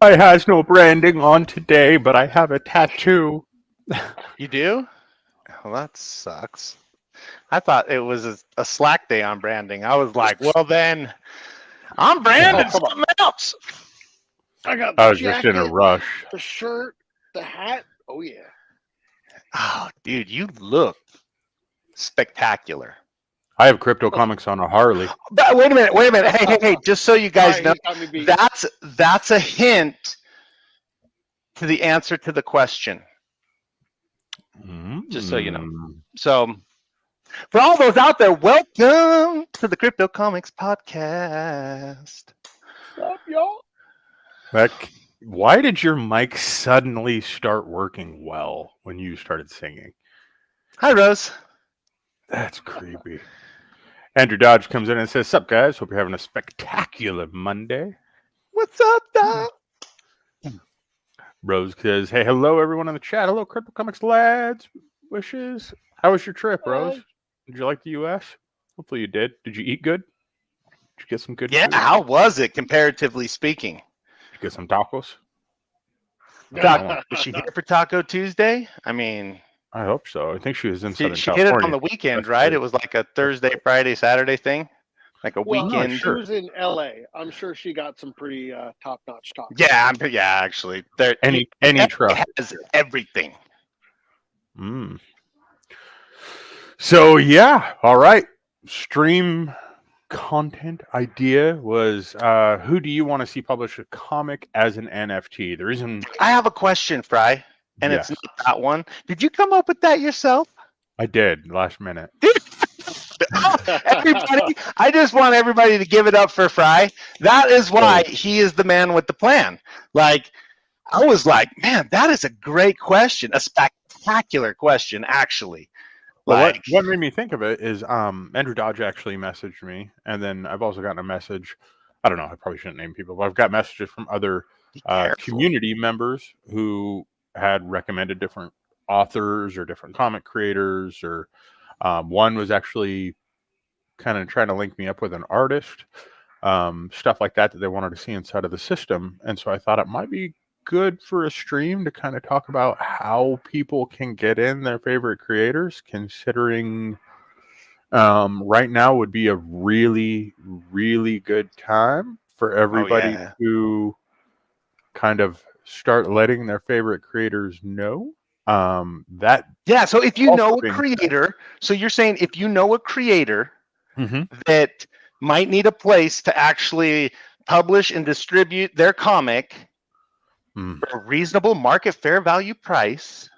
I has no branding on today, but I have a tattoo. You do? Well, that sucks. I thought it was a slack day on branding. I was like, well, then I'm branding something else. I got the I was jacket, just in a rush. the shirt, the hat. Oh, yeah. Oh, dude, you look spectacular. I have crypto comics on a Harley. But wait a minute. Hey, just so you guys know, that's a hint to the answer to the question. Just so you know. So, for all those out there, welcome to the Crypto Comics Podcast. What's up, y'all? Why did your mic suddenly start working well when you started singing? Hi, Rose. That's creepy. Andrew Dodge comes in and says, "Sup, guys? Hope you're having a spectacular Monday." What's up, Doc? Rose says, "Hey, hello, everyone in the chat. Hello, Crypto Comics lads. Wishes. How was your trip, Rose? Did you like the U.S.? Hopefully you did. Did you eat good? Did you get some good food? How was it, comparatively speaking? Did you get some tacos? Was she here for Taco Tuesday? I mean... I hope so. I think she was in Southern She California. hit it on the weekend, right? It was like a Thursday, Friday, Saturday thing? Like a weekend? She was in L.A. I'm sure she got some pretty top-notch tacos. Yeah, actually. Any truck has everything. So, yeah. All right. Stream content idea was, who do you want to see publish a comic as an NFT? The reason... I have a question, Fry. And It's not that one. Did you come up with that yourself? I did, last minute. Everybody, I just want everybody to give it up for Fry. That is why he is the man with the plan. Like, I was like, man, that is a great question. A spectacular question, actually. Well, what made me think of it is Andrew Dodge actually messaged me. And then I've also gotten a message. I don't know, I probably shouldn't name people, but I've got messages from other community members who had recommended different authors or different comic creators, or one was actually kind of trying to link me up with an artist, stuff like that they wanted to see inside of the system. And so I thought it might be good for a stream to kind of talk about how people can get in their favorite creators, considering right now would be a really, really good time for everybody to kind of start letting their favorite creators know. So if you know a creator, so you're saying if you know a creator that might need a place to actually publish and distribute their comic for a reasonable market fair value price,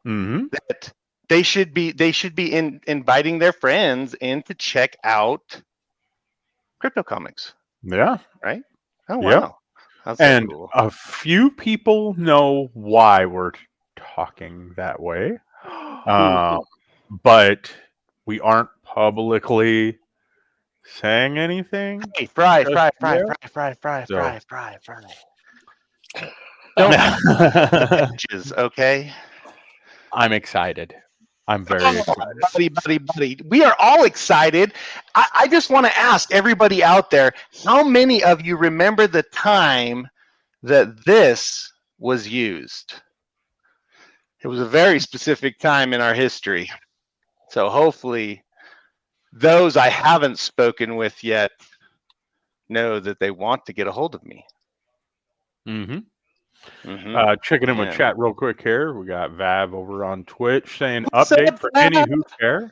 that they should be inviting their friends in to check out Crypto Comics. Yeah. Right? Oh, wow. Yep. That's so cool. A few people know why we're talking that way, but we aren't publicly saying anything. Hey, Fry. Don't edges, okay? I'm excited. I'm very excited. Buddy. We are all excited. I just want to ask everybody out there, how many of you remember the time that this was used? It was a very specific time in our history. So hopefully those I haven't spoken with yet know that they want to get a hold of me. Checking in with chat real quick here. We got Vav over on Twitch saying, update for any who care.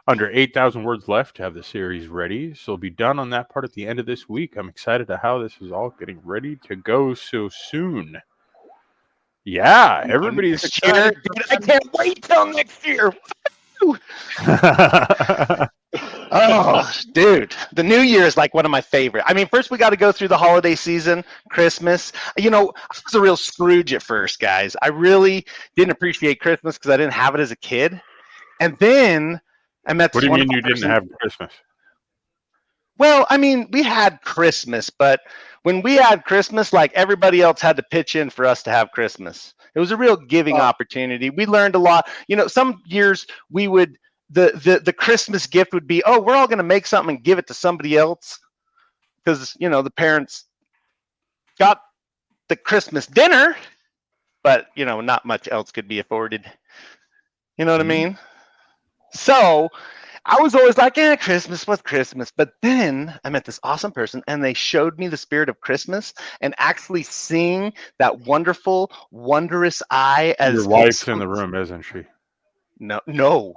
Under 8,000 words left to have the series ready. So it'll be done on that part at the end of this week. I'm excited to how this is all getting ready to go so soon. Yeah, everybody's excited. I can't wait till next year. Oh, dude, the New Year is like one of my favorite. I mean, first we got to go through the holiday season, Christmas. You know, I was a real Scrooge at first, guys. I really didn't appreciate Christmas because I didn't have it as a kid. And then I met. What do you mean you didn't have Christmas? Well, I mean, we had Christmas, but when we had Christmas, like everybody else had to pitch in for us to have Christmas. It was a real giving opportunity. We learned a lot. You know, some years we would the Christmas gift would be, oh, we're all going to make something and give it to somebody else because you know the parents got the Christmas dinner, but you know not much else could be afforded. You know what I mean? So I was always like, yeah, Christmas, what's Christmas? But then I met this awesome person and they showed me the spirit of Christmas and actually seeing that wonderful, wondrous eye as your wife's in the room, isn't she? No.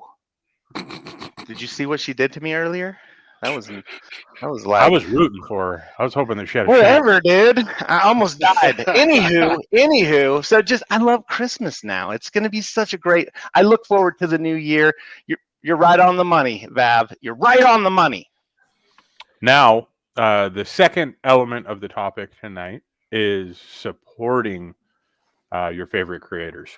Did you see what she did to me earlier? That was like I was rooting for her. I was hoping that she had a whatever, dude. I almost died. Anywho, so just I love Christmas now. It's gonna be such a great. I look forward to the new year. You're right on the money, Vav. You're right on the money. Now, the second element of the topic tonight is supporting your favorite creators.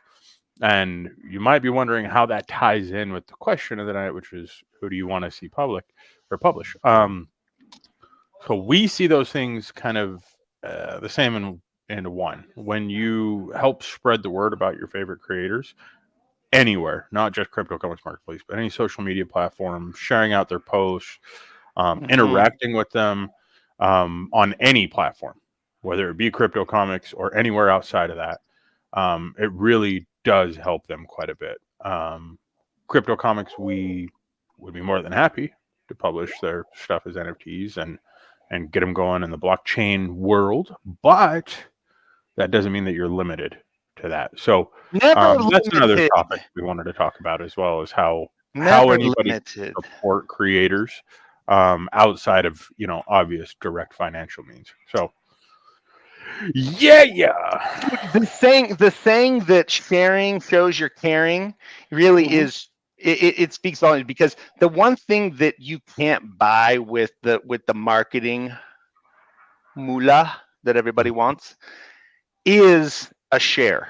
And you might be wondering how that ties in with the question of the night, which is, who do you want to see publish? So we see those things kind of the same in one. When you help spread the word about your favorite creators, anywhere, not just Crypto Comics Marketplace, but any social media platform, sharing out their posts, interacting with them on any platform, whether it be Crypto Comics or anywhere outside of that, it really does help them quite a bit. Crypto Comics, we would be more than happy to publish their stuff as NFTs and get them going in the blockchain world, but that doesn't mean that you're limited to that. So that's another topic we wanted to talk about, as well as how anybody can support creators outside of, you know, obvious direct financial means. So yeah. The saying that sharing shows you're caring really is it speaks volumes, because the one thing that you can't buy with the marketing moolah that everybody wants is a share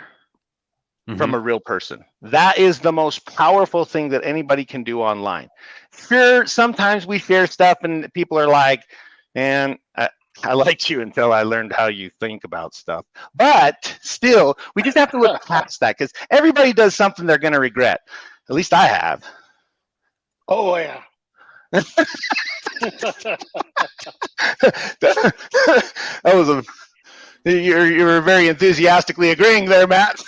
from a real person. That is the most powerful thing that anybody can do online. Sure, sometimes we share stuff and people are like, man, I liked you until I learned how you think about stuff. But still, we just have to look past that, because everybody does something they're going to regret. At least I have. Oh, yeah. That was you were very enthusiastically agreeing there, Matt.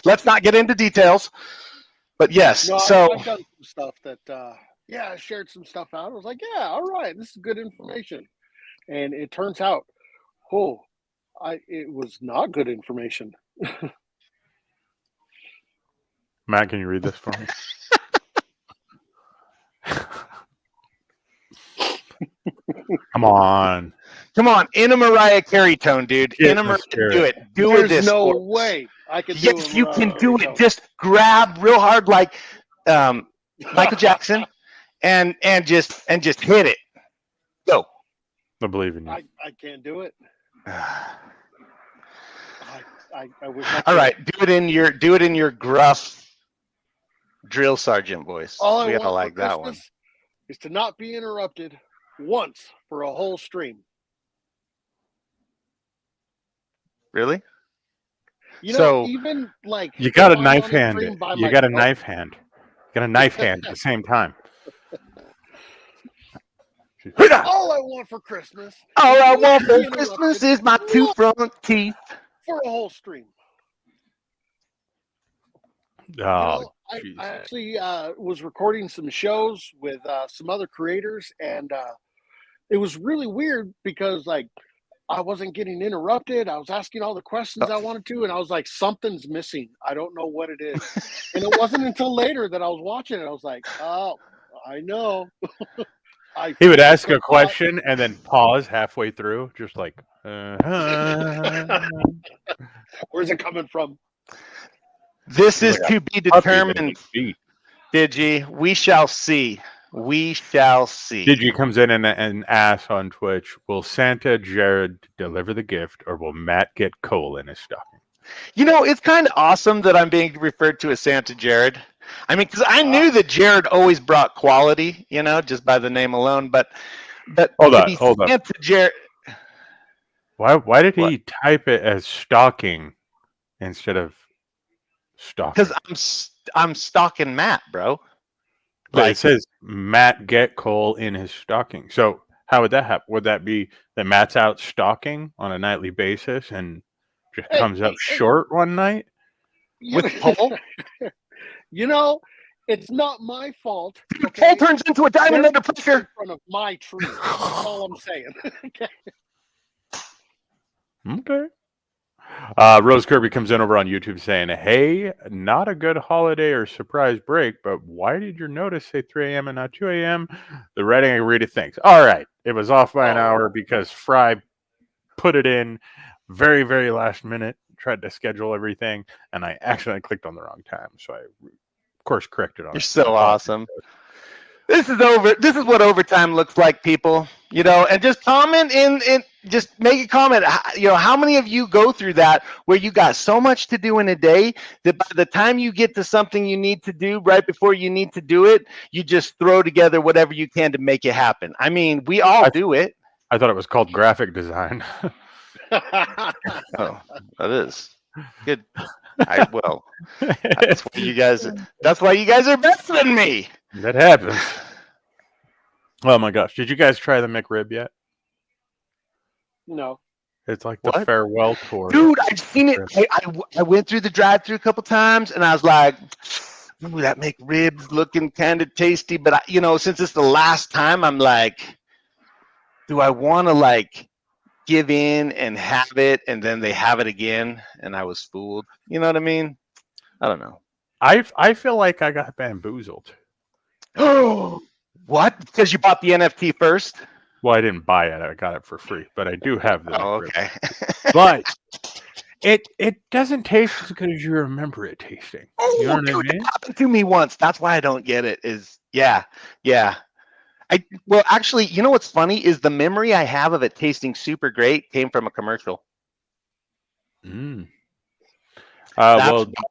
Let's not get into details. But yes, no, so I've done some stuff that, I shared some stuff out. I was like, yeah, all right, this is good information. And it turns out, it was not good information. Matt, can you read this for me? Come on, in a Mariah Carey tone, dude. Do it. There's no way I can do it. Yes, you can do it. Just grab real hard like Michael Jackson and just hit it. Go. I believe in you. I can't do it. I wish I could. All right, do it in your gruff drill sergeant voice. All we I gotta want like for that Christmas one. is to not be interrupted once for a whole stream. Really? You know, even like you got a knife hand. You got a knife hand. You got a knife hand at the same time. All I want for Christmas. Is my two front teeth. For a whole stream. Oh, I actually was recording some shows with some other creators, and it was really weird because, like, I wasn't getting interrupted. I was asking all the questions I wanted to, and I was like, something's missing. I don't know what it is. And it wasn't until later that I was watching it. I was like, oh, I know. He would ask a question and then pause halfway through, just like, where's it coming from? This is to be determined, Digi. We shall see. We shall see. Digi comes in and asks on Twitch, will Santa Jared deliver the gift, or will Matt get coal in his stocking? You know, it's kind of awesome that I'm being referred to as Santa Jared, I mean, because I knew that Jared always brought quality, you know, just by the name alone. But hold on. Jared, why did he type it as stalking instead of stalking? Because I'm stalking Matt, bro. But it says Matt get Cole in his stalking. So how would that happen? Would that be that Matt's out stalking on a nightly basis and just comes up short one night with Cole? You know, it's not my fault. Okay? Cole turns into a diamond under pressure in front of my tree. That's all I'm saying. Okay. Rose Kirby comes in over on YouTube saying, "Hey, not a good holiday or surprise break, but why did your notice say 3 a.m. and not 2 a.m.? The writing I read it thinks. All right, it was off by an hour because Fry put it in very, very last minute, tried to schedule everything, and I accidentally clicked on the wrong time. So I, of course, corrected on it. You're so awesome. This is what overtime looks like, people. You know, and just comment in just make a comment. You know, how many of you go through that where you got so much to do in a day that by the time you get to something you need to do right before you need to do it, you just throw together whatever you can to make it happen. I mean, we all do it. I thought it was called graphic design. Oh, that is good. Well, that's why you guys are better than me. That happens. Oh my gosh! Did you guys try the McRib yet? No. It's like the farewell tour. Dude, I've seen it. I went through the drive-thru a couple times, and I was like, "Ooh, that McRib's looking kind of tasty." But you know, since it's the last time, I'm like, do I want to like give in and have it, and then they have it again, and I was fooled. You know what I mean? I don't know. I feel like I got bamboozled. Oh, what? Because you bought the NFT first? Well, I didn't buy it. I got it for free, but I do have the. Oh, okay. But it doesn't taste as good as you remember it tasting. Oh, you know dude, what I mean? It happened to me once. That's why I don't get it. Yeah. Well, actually, you know what's funny is the memory I have of it tasting super great came from a commercial. Well,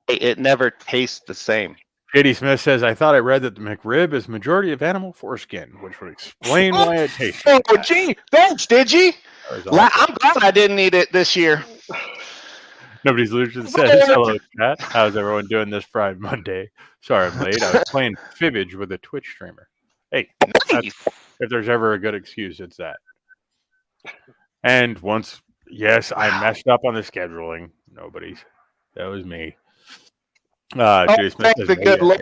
it never tastes the same. JD Smith says, "I thought I read that the McRib is majority of animal foreskin, which would explain why it tastes." Oh, gee, thanks, did you? I'm glad I didn't eat it this year. Nobody's Lucian says, "Hello, chat. How's everyone doing this Friday Monday? Sorry I'm late. I was playing Fibbage with a Twitch streamer." Hey, nice. If there's ever a good excuse, it's that. And once, yes, I messed up on the scheduling. That was me. Thank the good Lord.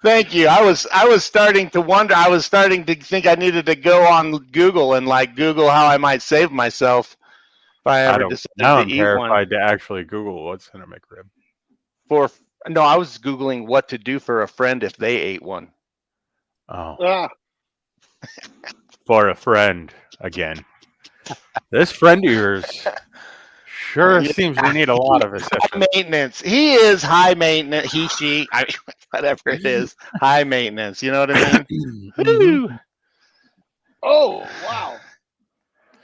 Thank you. I was starting to wonder. I was starting to think I needed to go on Google and like Google how I might save myself if I ever decided to eat one. Now I'm terrified to actually Google what's in a McRib. No, I was Googling what to do for a friend if they ate one. Oh. For a friend again. This friend of yours sure seems we need a lot of assistance. High maintenance. He is high maintenance. She, whatever it is, high maintenance. You know what I mean? Mm-hmm. Oh, wow.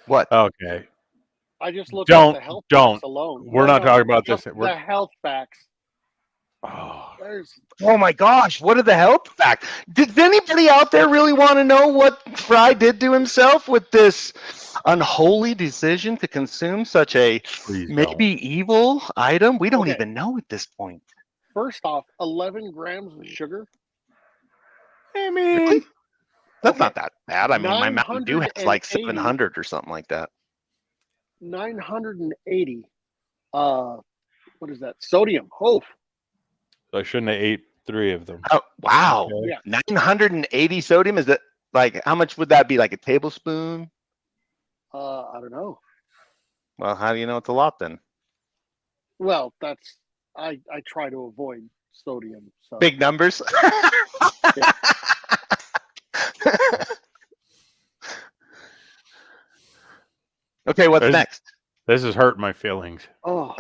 What? Okay. I just looked at the health facts alone. We're not talking about this. The health facts. Oh my gosh, what are the health facts? Did anybody out there really want to know what Fry did to himself with this unholy decision to consume such a evil item? We don't even know at this point. First off, 11 grams of sugar. I mean, really? That's not that bad. I mean, my Mountain Dew has like 700 or something like that. 980. What is that? Sodium. Oh. So I shouldn't have ate 3 of them. Oh, wow. Okay. Yeah. 980 sodium? Is that like, how much would that be? Like a tablespoon? I don't know. Well, how do you know it's a lot then? Well, I try to avoid sodium. So. Big numbers? Okay, what's next? This is hurting my feelings. Oh.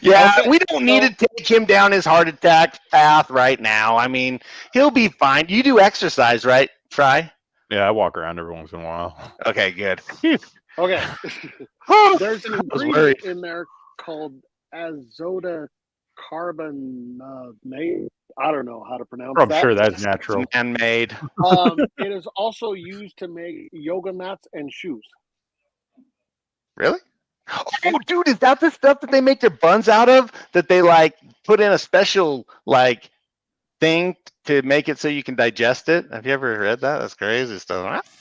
Yeah, we don't need to take him down his heart attack path right now. I mean, he'll be fine. You do exercise, right, Fry? Yeah, I walk around every once in a while. Okay, good. Okay. There's an ingredient in there called azote carbon made. I don't know how to pronounce I'm that. sure that's natural. Man-made. It is also used to make yoga mats and shoes. Really? Oh, dude, is that the stuff that they make their buns out of? That they like put in a special like thing to make it so you can digest it? Have you ever read that? That's crazy stuff.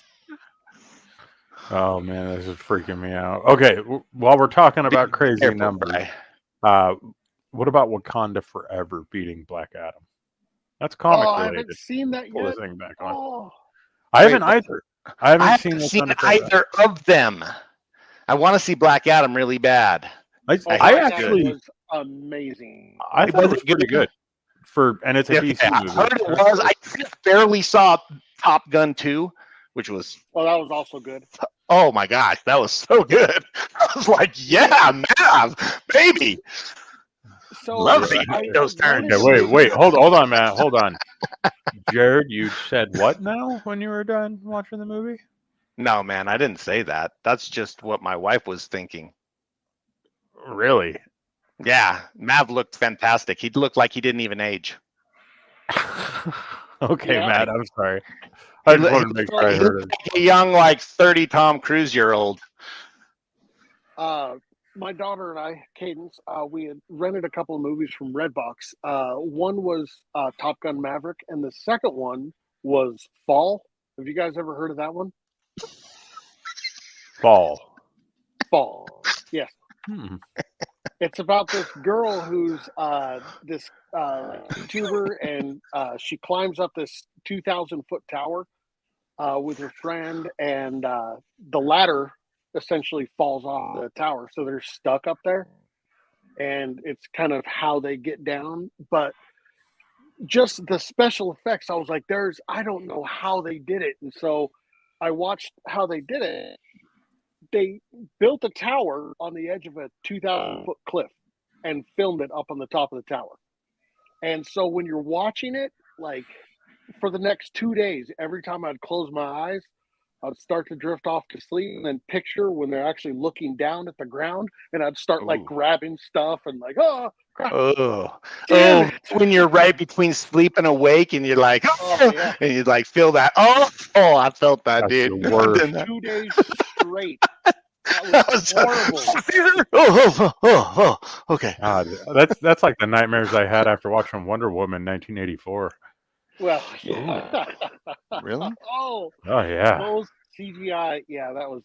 Oh man, this is freaking me out. Okay, while we're talking about crazy numbers, what about Wakanda Forever beating Black Adam? That's comic related. I haven't seen that Pull yet. this thing back on. Oh. I haven't either. I haven't seen either of them. I want to see Black Adam really bad. I actually was amazing. I thought it was pretty good. And it's a DC movie. I heard it was. I just barely saw Top Gun 2, which was. Oh, that was also good. Oh my gosh, that was so good. I was like, yeah, Mav, baby. So love those turns. Okay, wait, hold on, Matt. Hold on. Jared, you said what now when you were done watching the movie? No, man, I didn't say that. That's just what my wife was thinking. Really? Yeah, Mav looked fantastic. He looked like he didn't even age. Okay, yeah. Matt, I'm sorry. I just wanted to make sure I heard it. A young, like 30 Tom Cruise-year-old. My daughter and I, Cadence, we had rented a couple of movies from Redbox. One was Top Gun Maverick, and the second one was Fall. Have you guys ever heard of that one? Fall, yes. It's about this girl who's this tuber, and she climbs up this 2,000-foot tower with her friend, and the ladder essentially falls off the tower, so they're stuck up there, and it's kind of how they get down. But just the special effects, I was like, I don't know how they did it. And so I watched how they did it. They built a tower on the edge of a 2,000-foot cliff and filmed it up on the top of the tower. And so when you're watching it, like for the next 2 days, every time I'd close my eyes, I'd start to drift off to sleep, and then picture when they're actually looking down at the ground, and I'd start like grabbing stuff and like, when you're right between sleep and awake, and you're like, yeah. And you like feel that. I felt that, that's dude. 2 days straight. That was horrible. Okay. That's like the nightmares I had after watching Wonder Woman 1984. Well, yeah. Really? Oh yeah. Those CGI, yeah, that was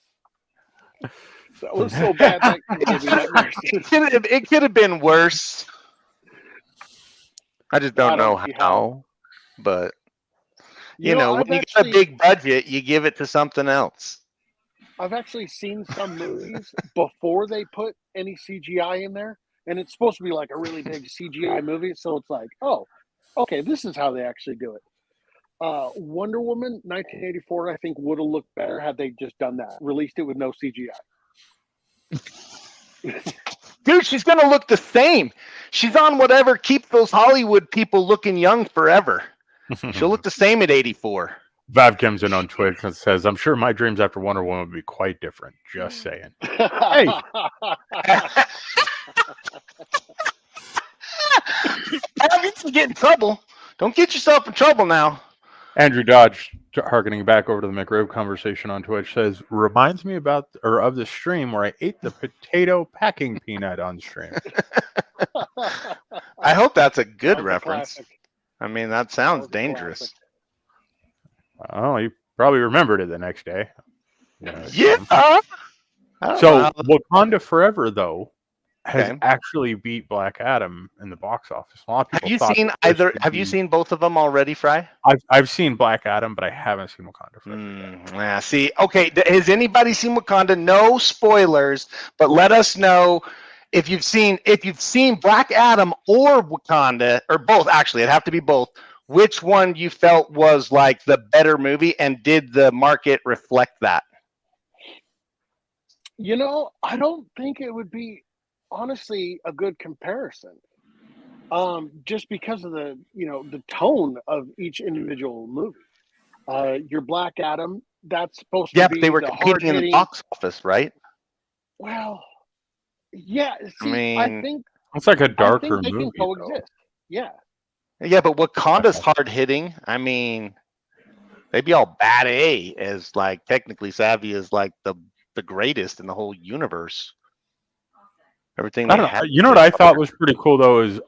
so bad. It could have been worse. I just don't know how. But you know, when you got a big budget, you give it to something else. I've actually seen some movies before they put any CGI in there, and it's supposed to be like a really big CGI movie, so it's like, oh, okay, this is how they actually do it. Wonder Woman 1984, I think, would have looked better had they just done that. Released it with no CGI. Dude, she's going to look the same. She's on whatever keeps those Hollywood people looking young forever. She'll look the same at 84. Vav comes in on Twitch and says, I'm sure my dreams after Wonder Woman would be quite different. Just saying. Hey. You can get in trouble. Don't get yourself in trouble now. Andrew Dodge, harkening back over to the McRib conversation on Twitch, says, reminds me of the stream where I ate the potato packing peanut on stream. I hope that's a good reference. I mean, that sounds dangerous. Oh, you probably remembered it the next day. Yeah. So Wakanda Forever, though, has actually beat Black Adam in the box office. A lot of people have you seen both of them already, Fry? I've seen Black Adam, but I haven't seen Wakanda Forever. See, okay. Has anybody seen Wakanda? No spoilers, but let us know if you've seen Black Adam or Wakanda, or both. Actually, it'd have to be both. Which one you felt was like the better movie, and did the market reflect that? You know, I don't think it would be honestly a good comparison. Just because of the tone of each individual movie. Your Black Adam, that's supposed to be but they were competing in the box office, right? Well, yeah. See, I think It's like a darker I think they movie, can coexist. Though. Yeah, but Wakanda's hard hitting. I mean, they'd be all bad as like technically Savvy is like the greatest in the whole universe. Everything I don't know. You know what I thought was pretty cool though is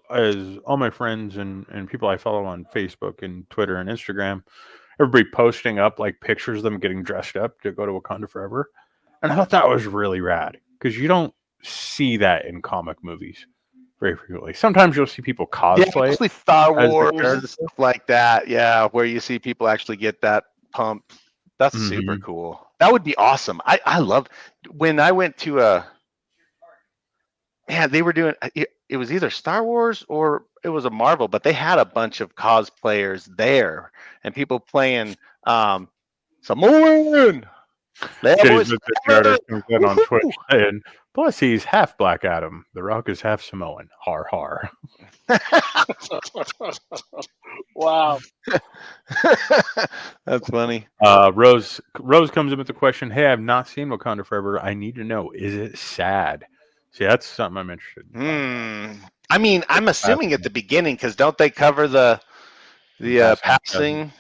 all my friends and people I follow on Facebook and Twitter and Instagram, everybody posting up like pictures of them getting dressed up to go to Wakanda Forever, and I thought that was really rad because you don't see that in comic movies very frequently. Sometimes you'll see people cosplay, mostly Star Wars and stuff like that. Yeah, where you see people actually get that pump. That's super cool. That would be awesome. I love when I went to they were doing it was either Star Wars or it was a Marvel, but they had a bunch of cosplayers there and people playing Samoan. Comes in on Twitch saying, plus he's half Black Adam. The Rock is half Samoan. Har har. Wow. That's funny. Rose comes in with the question, hey, I've not seen Wakanda Forever. I need to know, is it sad? See, that's something I'm interested in. I mean, I'm assuming at the beginning, because don't they cover the passing?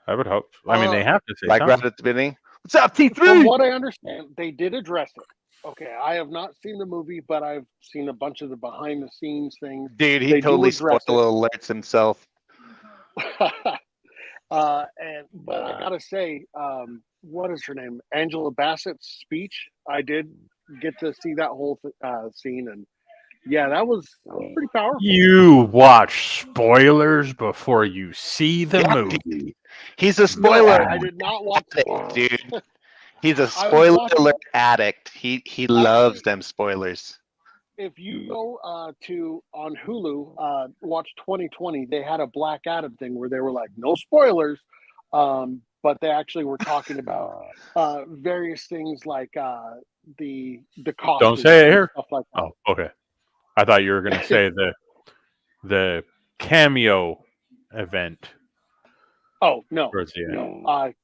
I would hope. I mean, they have to say like something. Right at the beginning. What's up, T3? From what I understand, they did address it. Okay, I have not seen the movie, but I've seen a bunch of the behind-the-scenes things. Dude, he totally spoiled alerts himself. But I gotta say, what is her name? Angela Bassett's speech. I did get to see that whole scene, and yeah, that was pretty powerful. You watch spoilers before you see the movie. He's a spoiler. No, I did not watch it, dude. He's a spoiler alert addict. He loves them spoilers. If you go on Hulu, watch 2020, they had a Black Adam thing where they were like, no spoilers, but they actually were talking about various things like the cost. Don't say it here. Stuff like that. Oh, okay. I thought you were going to say the cameo event. Oh no,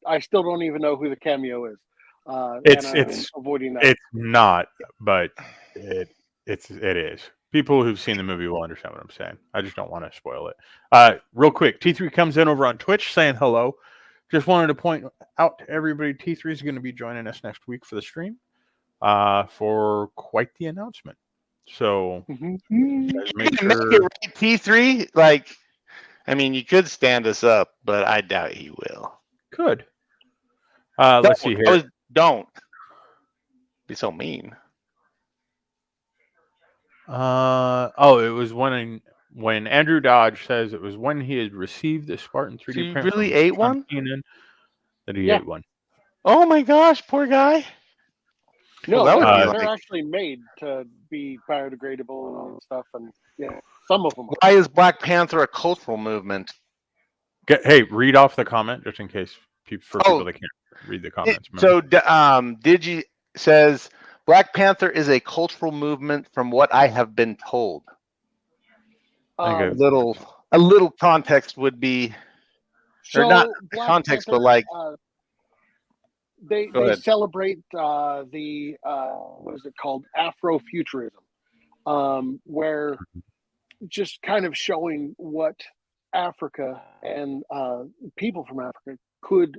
I still don't even know who the cameo is. It's avoiding that. It's not, but it is. People who've seen the movie will understand what I'm saying. I just don't want to spoil it. Real quick, T3 comes in over on Twitch saying hello. Just wanted to point out to everybody, T3 is going to be joining us next week for the stream for quite the announcement. So make sure T3, like, I mean, you could stand us up, but I doubt he will. Could. Let's see here. Don't be so mean. It was when Andrew Dodge says it was when he had received the Spartan 3D print. So you really ate one? That he ate one. Oh my gosh, poor guy. No, they're actually made to be biodegradable and all that stuff, and some of them are. Why is Black Panther a cultural movement? Hey, read off the comment just in case people that can't read the comments. So, Digi says Black Panther is a cultural movement, from what I have been told. A little context would be, or not context, Panther, but like. They celebrate the what is it called, Afrofuturism, where just kind of showing what Africa and people from Africa could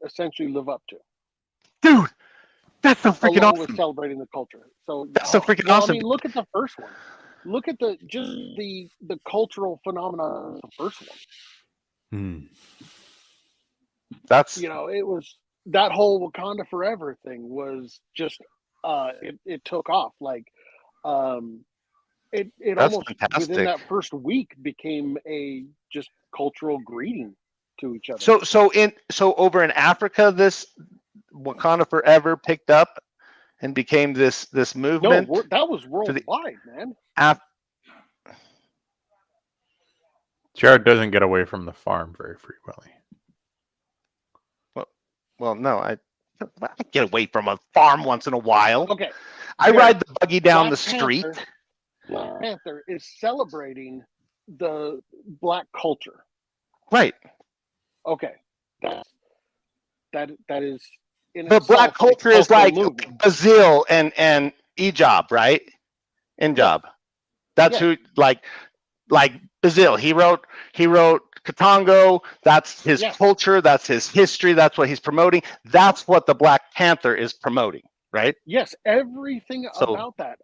essentially live up to. Dude, that's so freaking awesome. With celebrating the culture. So that's so freaking awesome. I mean, look at the first one. Look at the cultural phenomenon of the first one. That's it was. That whole Wakanda Forever thing was just it took off. Like it almost fantastic. Within that first week became a just cultural greeting to each other. So over in Africa, this Wakanda Forever picked up and became this movement. No, that was worldwide, man. Jared doesn't get away from the farm very frequently. Well, no, I get away from a farm once in a while. Okay. I ride the buggy down the street. Black Panther is celebrating the Black culture. Right. Okay. That is in the Black culture is like Brazil and Ijab, right? Injab. That's who, like Bazil. He wrote Katongo. That's his culture. That's his history. That's what he's promoting. That's what the Black Panther is promoting, right? Yes, everything about that,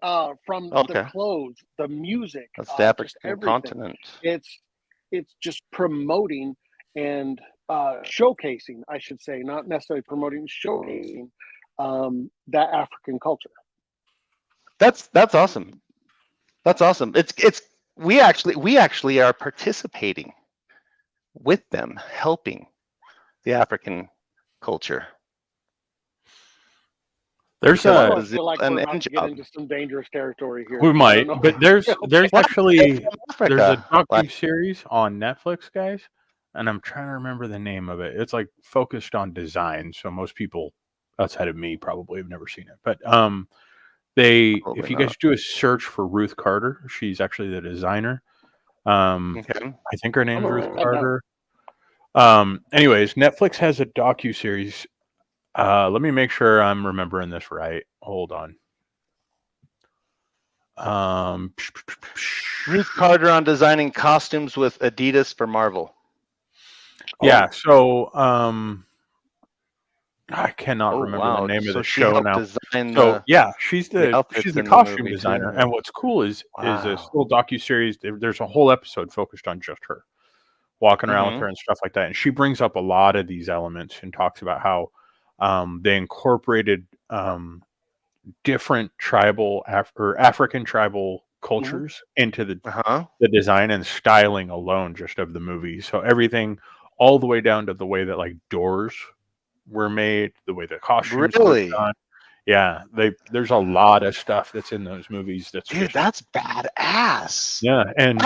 from the clothes, the music, that's the African continent. It's just promoting and showcasing, I should say, not necessarily promoting, showcasing that African culture. That's awesome. That's awesome. It's we actually are participating with them, helping the African culture. There's I feel like we're about to get into some dangerous territory here. We might, but there's actually there's a docu-series on Netflix, guys, and I'm trying to remember the name of it. It's like focused on design, so most people outside of me probably have never seen it. But if you guys do a search for Ruth Carter, she's actually the designer. I think her name is Ruth Carter. Anyways, Netflix has a docu-series. Let me make sure I'm remembering this right. Hold on. Ruth Carter on designing costumes with Adidas for Marvel. Yeah, so I cannot remember the name of the show now. So yeah, she's the costume designer, and what's cool is this little docu-series. There's a whole episode focused on just her, walking around with her and stuff like that, and she brings up a lot of these elements and talks about how they incorporated different tribal African tribal cultures into the design and styling alone just of the movie. So everything, all the way down to the way that like doors were made, the way the costumes were done. Yeah, there's a lot of stuff that's in those movies. That's badass. Yeah, and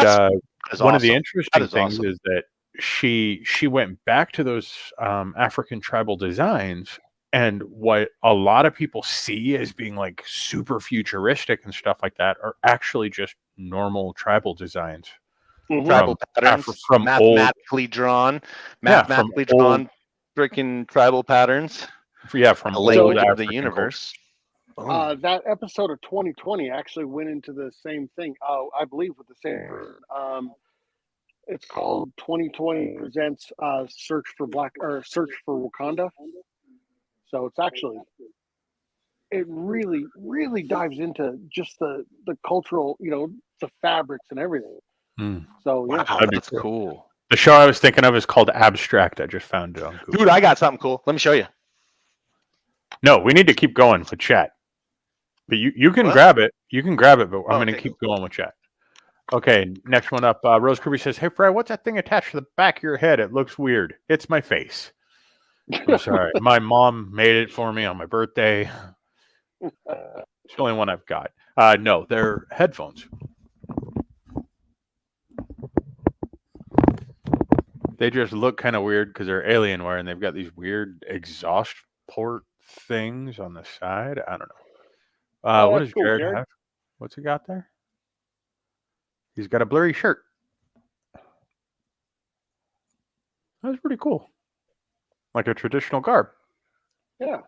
one of the interesting things is that she went back to those African tribal designs, and what a lot of people see as being like super futuristic and stuff like that are actually just normal tribal designs. Tribal patterns from mathematically drawn freaking tribal patterns. Yeah, from the language of the universe. That episode of 2020 actually went into the same thing. I believe with the same person. It's called 2020 Presents Search for Wakanda. So it's actually, it really, really dives into just the cultural, the fabrics and everything. So yeah, that's cool. The show I was thinking of is called Abstract. I just found it on Google. Dude, I got something cool. Let me show you. No, we need to keep going with chat. But you can grab it. You can grab it, but I'm going to keep going with chat. Okay, next one up. Rose Kirby says, "Hey, Fred, what's that thing attached to the back of your head? It looks weird. It's my face." I'm sorry. My mom made it for me on my birthday. It's the only one I've got. No, they're headphones. They just look kind of weird because they're Alienware and they've got these weird exhaust port things on the side. I don't know. What does Jared have? What's he got there? He's got a blurry shirt. That's pretty cool. Like a traditional garb. Yeah.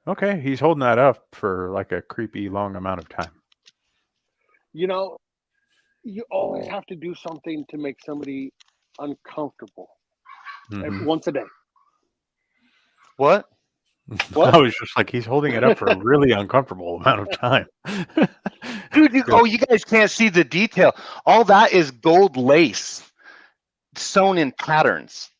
Okay, he's holding that up for like a creepy long amount of time. You always have to do something to make somebody uncomfortable. Once a day. What? I was just like, he's holding it up for a really uncomfortable amount of time. Dude, you guys can't see the detail. All that is gold lace sewn in patterns.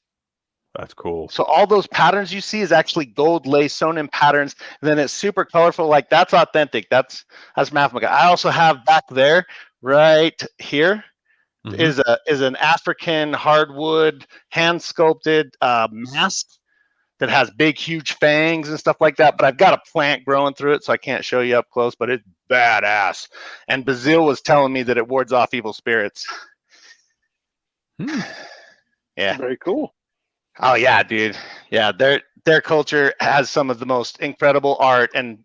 That's cool. So all those patterns you see is actually gold lace sewn in patterns. And then it's super colorful. Like that's authentic. That's Mathematica. I also have back there, right here, is an African hardwood hand sculpted mask that has big, huge fangs and stuff like that. But I've got a plant growing through it, so I can't show you up close, but it's badass. And Bazil was telling me that it wards off evil spirits. Yeah. Very cool. Oh yeah, dude. Yeah, their culture has some of the most incredible art and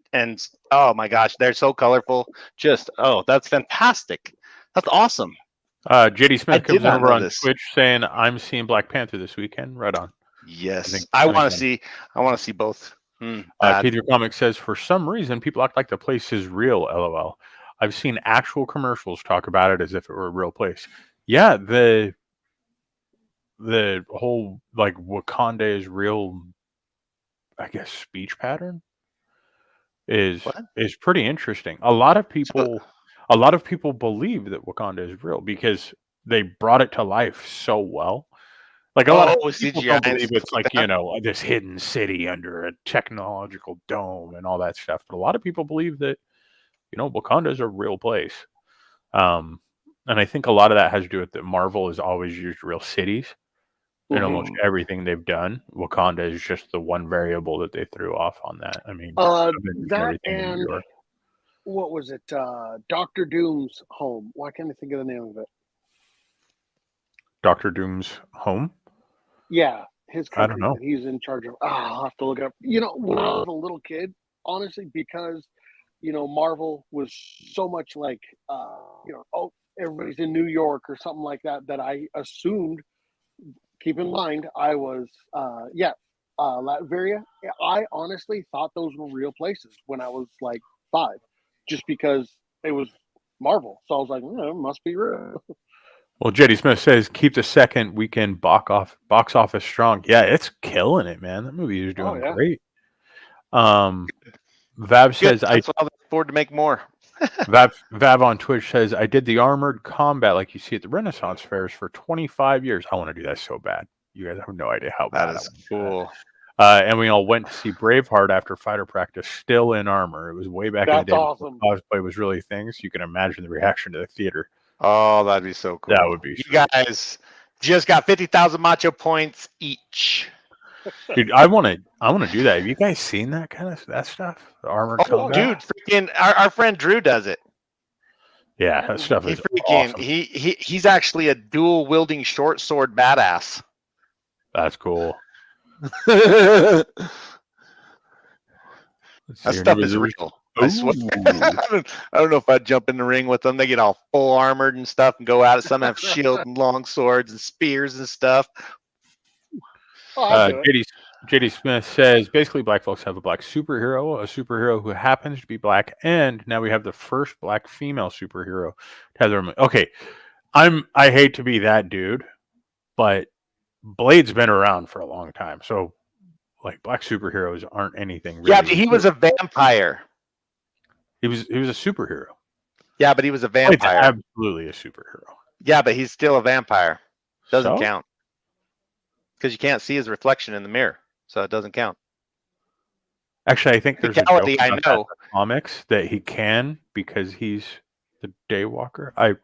oh my gosh, they're so colorful. Just that's fantastic. That's awesome. JD Smith comes over on Twitch saying, "I'm seeing Black Panther this weekend." Right on. Yes, I want to see both Keith Your Comic says, for some reason, people act like the place is real, LOL. I've seen actual commercials talk about it as if it were a real place. Yeah, the whole, like, Wakanda is real, I guess, speech pattern is pretty interesting. A lot of people believe that Wakanda is real because they brought it to life so well. Like, a lot of people don't believe it's like, this hidden city under a technological dome and all that stuff. But a lot of people believe that, Wakanda is a real place. And I think a lot of that has to do with that Marvel has always used real cities in almost everything they've done. Wakanda is just the one variable that they threw off on that. I mean, that and what was it? Dr. Doom's home. Why can't I think of the name of it? Dr. Doom's home? Yeah, his country. I don't know. That he's in charge of. I'll have to look it up. When I was a little kid, honestly, because Marvel was so much like everybody's in New York or something like that. That I assumed. Keep in mind, I was Latveria. I honestly thought those were real places when I was like 5, just because it was Marvel. So I was like, it must be real. Well, JD Smith says, keep the second weekend box office strong. Yeah, it's killing it, man. That movie is doing great. Vav says, I look forward to make more. Vav on Twitch says, I did the armored combat like you see at the Renaissance fairs for 25 years. I want to do that so bad. You guys have no idea how bad that is cool. And we all went to see Braveheart after fighter practice, still in armor. It was way back in the day. Awesome. Cosplay was really things. You can imagine the reaction to the theater. Oh, that'd be so cool. That would be. You guys just got 50,000 macho points each. Dude, I want to do that. Have you guys seen that kind of stuff? The armored combat? Dude, freaking our friend Drew does it. Yeah, that stuff is awesome. He's actually a dual wielding short sword badass. That's cool. That stuff is real. I swear. I don't know if I'd jump in the ring with them. They get all full armored and stuff and go at it. Some have shield and long swords and spears and stuff. JD Smith says, basically, black folks have a black superhero, a superhero who happens to be black, and now we have the first black female superhero. Okay, I hate to be that dude, but Blade's been around for a long time, so like black superheroes aren't anything really. Yeah, but he was a vampire. He was a superhero. Yeah, but he was a vampire. Blade's absolutely a superhero. Yeah, but he's still a vampire. Doesn't count. Because you can't see his reflection in the mirror, so it doesn't count. Actually, I think there's a joke about that in the comics that he can because he's the Daywalker. Are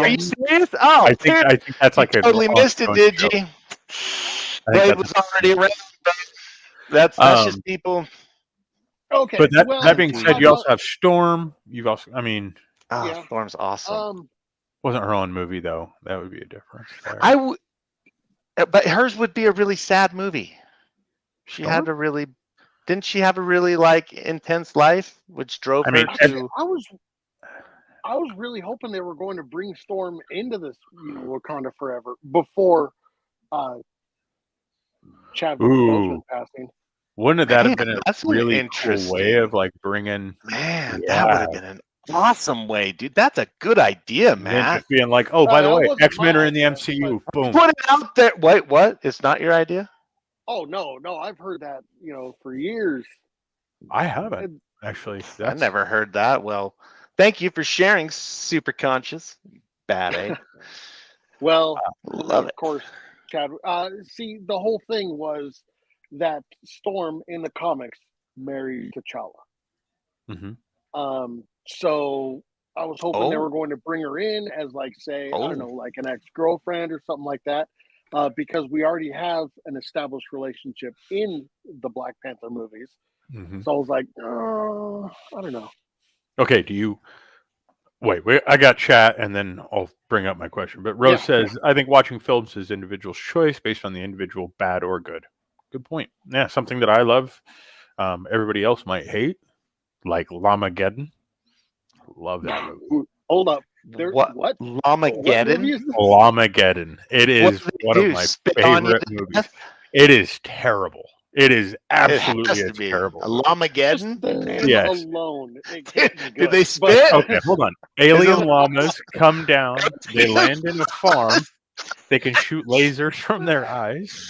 you serious? Oh, I think that's like you totally missed it, did you? Blade was already around. That's just people. Okay, but that being said, you also have Storm. You've also, Storm's awesome. Wasn't her own movie though. That would be a difference. But hers would be a really sad movie. Didn't she have a really like intense life, which drove her to? I was really hoping they were going to bring Storm into this Wakanda Forever before Chadwick Boseman passing. Wouldn't that have been a really cool way of like bringing? Man, that would have been an awesome way, dude. That's a good idea, man. Just being like, oh, by the way, X-Men are in the MCU. Boom. Put it out there. Wait, what? It's not your idea? Oh no, I've heard that for years. I haven't actually. I never heard that. Well, thank you for sharing, Super Conscious. Bad, eh? Well, love it. Of course, Chad. See, the whole thing was that Storm in the comics married T'Challa. Mm-hmm. So I was hoping they were going to bring her in as like, say, I don't know, like an ex-girlfriend or something like that. Because we already have an established relationship in the Black Panther movies. Mm-hmm. So I was like, I don't know. Okay, do you... Wait, I got chat, and then I'll bring up my question. But Rose says, I think watching films is individual's choice based on the individual, bad or good. Good point. Yeah, something that I love, everybody else might hate, like Llamageddon. Love that movie. Hold up. What? Llamageddon? Llamageddon. It is one of my favorite movies. It is terrible. It is absolutely it's terrible. A Llamageddon? The name alone. Did they spit? Okay, hold on. Alien llamas come down. They land in a farm. They can shoot lasers from their eyes.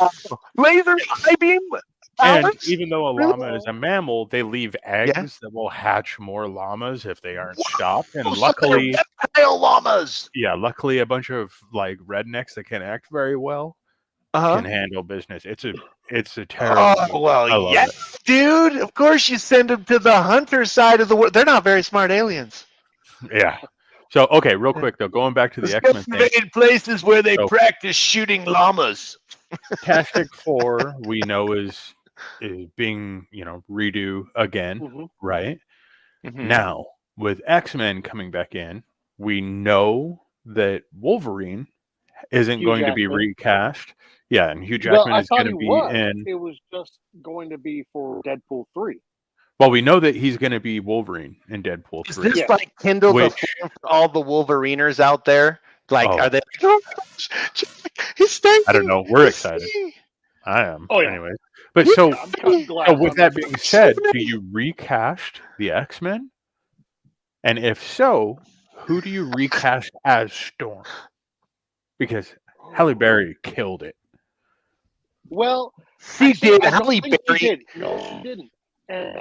Laser eye beam? And even though a llama is a mammal, they leave eggs that will hatch more llamas if they aren't stopped. And luckily, reptile llamas. Yeah, luckily a bunch of like rednecks that can act very well can handle business. It's a terrible. Oh well, yes, dude. Of course, you send them to the hunter side of the world. They're not very smart aliens. Yeah. So okay, real quick though, going back to the X-Men thing. Places where they practice shooting llamas. Fantastic Four, we know is being redo again, right? Now with X-Men coming back in, we know that Wolverine isn't going to be recast. Yeah, and Hugh Jackman is going to be in. It was just going to be for Deadpool 3. Well, we know that he's going to be Wolverine in Deadpool 3. Is this like kindle the flame for all the Wolveriners out there? Like, are they? Oh, he's I don't know. We're excited. I am. Oh, yeah. Anyway. But so with that being said, do you recast the X-Men? And if so, who do you recast as Storm? Because Halle Berry killed it. Well, she did. Halle Berry. She did. No, she didn't. And